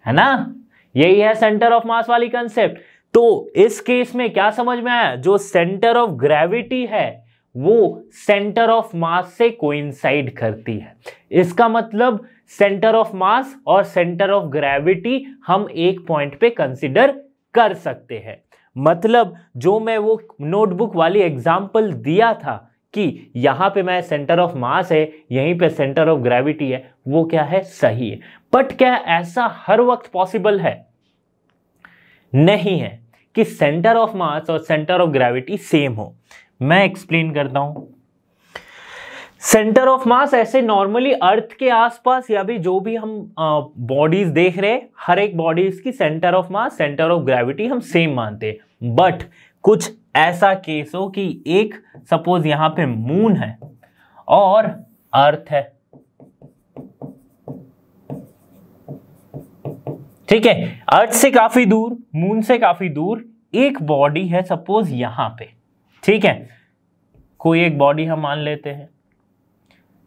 है ना। यही है सेंटर ऑफ मास वाली कंसेप्ट। तो इस केस में क्या समझ में आया, जो सेंटर ऑफ ग्रेविटी है वो सेंटर ऑफ मास से कोइंसाइड करती है। इसका मतलब सेंटर ऑफ मास और सेंटर ऑफ ग्रेविटी हम एक पॉइंट पे कंसीडर कर सकते हैं। मतलब जो मैं वो नोटबुक वाली एग्जांपल दिया था कि यहां पे मैं सेंटर ऑफ मास है, यहीं पे सेंटर ऑफ ग्रेविटी है, वो क्या है, सही है। बट क्या ऐसा हर वक्त पॉसिबल है, नहीं है कि सेंटर ऑफ मास और सेंटर ऑफ ग्रेविटी सेम हो। मैं एक्सप्लेन करता हूं। सेंटर ऑफ मास ऐसे नॉर्मली अर्थ के आसपास या भी जो भी हम बॉडीज देख रहे हैं, हर एक बॉडीज की centre of mass, centre of gravity हम सेम मानते हैं। बट कुछ ऐसा केस हो कि एक सपोज यहां पे मून है और अर्थ है, ठीक है, अर्थ से काफी दूर, मून से काफी दूर एक बॉडी है सपोज यहां पे, ठीक है, कोई एक बॉडी हम मान लेते हैं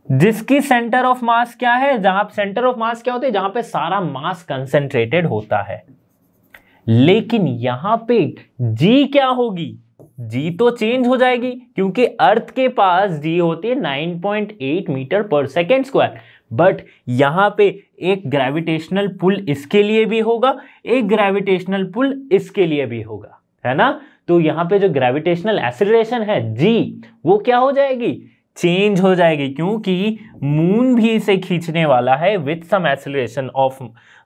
जिसकी सेंटर ऑफ मास क्या है, जहां सेंटर ऑफ मास क्या होते हैं, जहां पे सारा मास कंसेंट्रेटेड होता है। लेकिन यहां पे जी क्या होगी, जी तो चेंज हो जाएगी क्योंकि अर्थ के पास जी होती है 9.8 मीटर पर सेकेंड स्क्वायर। बट यहां पे एक ग्रेविटेशनल पुल इसके लिए भी होगा, एक ग्रेविटेशनल पुल इसके लिए भी होगा, है ना। तो यहां पे जो ग्रेविटेशनल एक्सीलरेशन है जी, वो क्या हो जाएगी, चेंज हो जाएगी, क्योंकि मून भी इसे खींचने वाला है with some acceleration of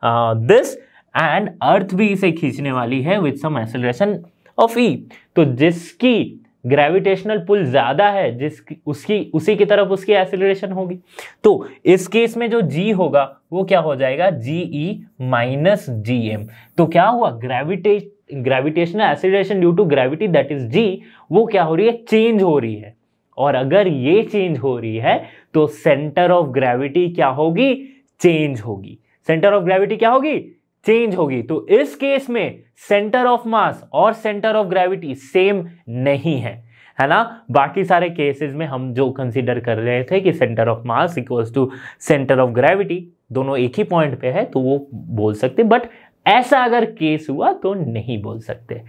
this, and earth भी इसे खींचने वाली है with some acceleration of E. तो जिसकी ग्रेविटेशनल पुल ज्यादा है, जिसकी उसी की तरफ उसकी एक्सीलरेशन होगी। तो इस केस में जो जी होगा वो क्या हो जाएगा, जीई माइनस जीएम। तो क्या हुआ, gravitational acceleration due to gravity that is g, वो क्या हो रही है, चेंज हो रही है। और अगर ये चेंज हो रही है तो सेंटर ऑफ ग्रेविटी क्या होगी, चेंज होगी। सेंटर ऑफ ग्रेविटी क्या होगी, चेंज होगी। तो इस केस में सेंटर ऑफ मास और सेंटर ऑफ ग्रेविटी सेम नहीं है, है ना। बाकी सारे केसेस में हम जो कंसीडर कर रहे थे कि centre of mass equals to centre of gravity, दोनों एक ही पॉइंट पे है तो वो बोल सकते, बट ऐसा अगर केस हुआ तो नहीं बोल सकते।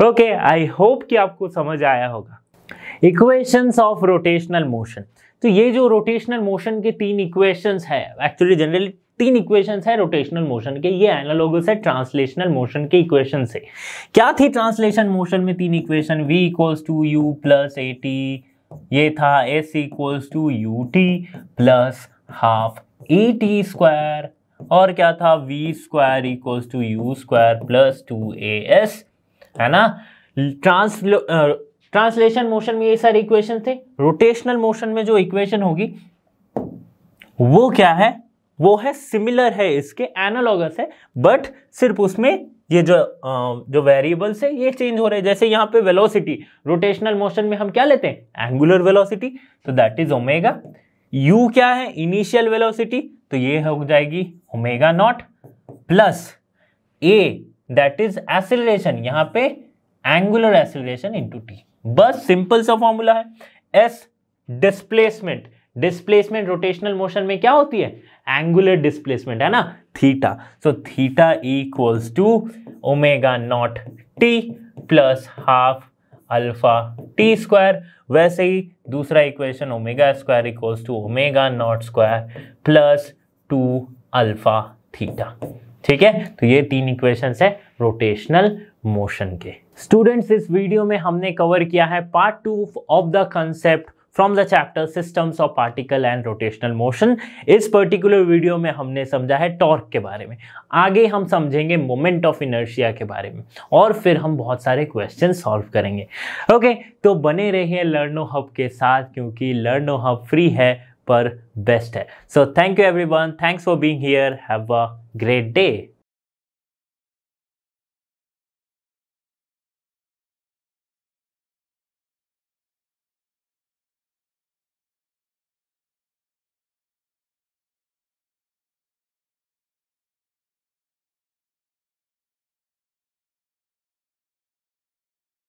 ओके, आई होप कि आपको समझ आया होगा। इक्वेशंस ऑफ रोटेशनल मोशन, तो ये जो रोटेशनल मोशन के 3 इक्वेशंस है, एक्चुअली जनरली 3 इक्वेशंस है रोटेशनल मोशन के, ये एनालॉगस है ट्रांसलेशनल मोशन के इक्वेशन से। क्या थी ट्रांसलेशन मोशन में 3 equation? v equals to u plus a t, ये था s equals to u t plus half a t square, और क्या था v square equals to u square plus 2as, है ना। ट्रांसलेशन मोशन में ये सारे इक्वेशन थे। रोटेशनल मोशन में जो इक्वेशन होगी वो क्या है? वो है सिमिलर है, इसके एनालॉगस है, बट सिर्फ उसमें ये जो वेरिएबल्स है ये चेंज हो रहे हैं। जैसे यहाँ पे वेलोसिटी, रोटेशनल मोशन में हम क्या लेते हैं? एंगुलर वेलोसिटी, तो दैट इज ओमेगा। u क्या है? इनिशियल वेलोसिटी, तो ये हो जाएगी omega naught, plus a that is acceleration, यहाँ पे एंगुलर एक्सेलरेशन इनटू t। बस सिंपल सा फॉर्मूला है। s displacement, displacement rotational motion में क्या होती है? एंगुलर डिस्प्लेसमेंट, है ना, theta. So theta equals to omega naught t plus half alpha t square. वैसे ही दूसरा equation omega square equals to omega naught square plus 2 alpha theta. ठीक है, तो ये 3 इक्वेशंस है रोटेशनल मोशन के। स्टूडेंट्स, इस वीडियो में हमने कवर किया है part 2 of the concept from the chapter systems of particle and rotational motion. इस पर्टिकुलर वीडियो में हमने समझा है टॉर्क के बारे में, आगे हम समझेंगे मोमेंट ऑफ इनर्शिया के बारे में, और फिर हम बहुत सारे क्वेश्चन सॉल्व करेंगे। ओके, तो बने रहिए लर्नो हब के साथ, क्योंकि लर्नो हब फ्री है पर बेस्ट है। So thank you everyone, thanks for being here, have a great day.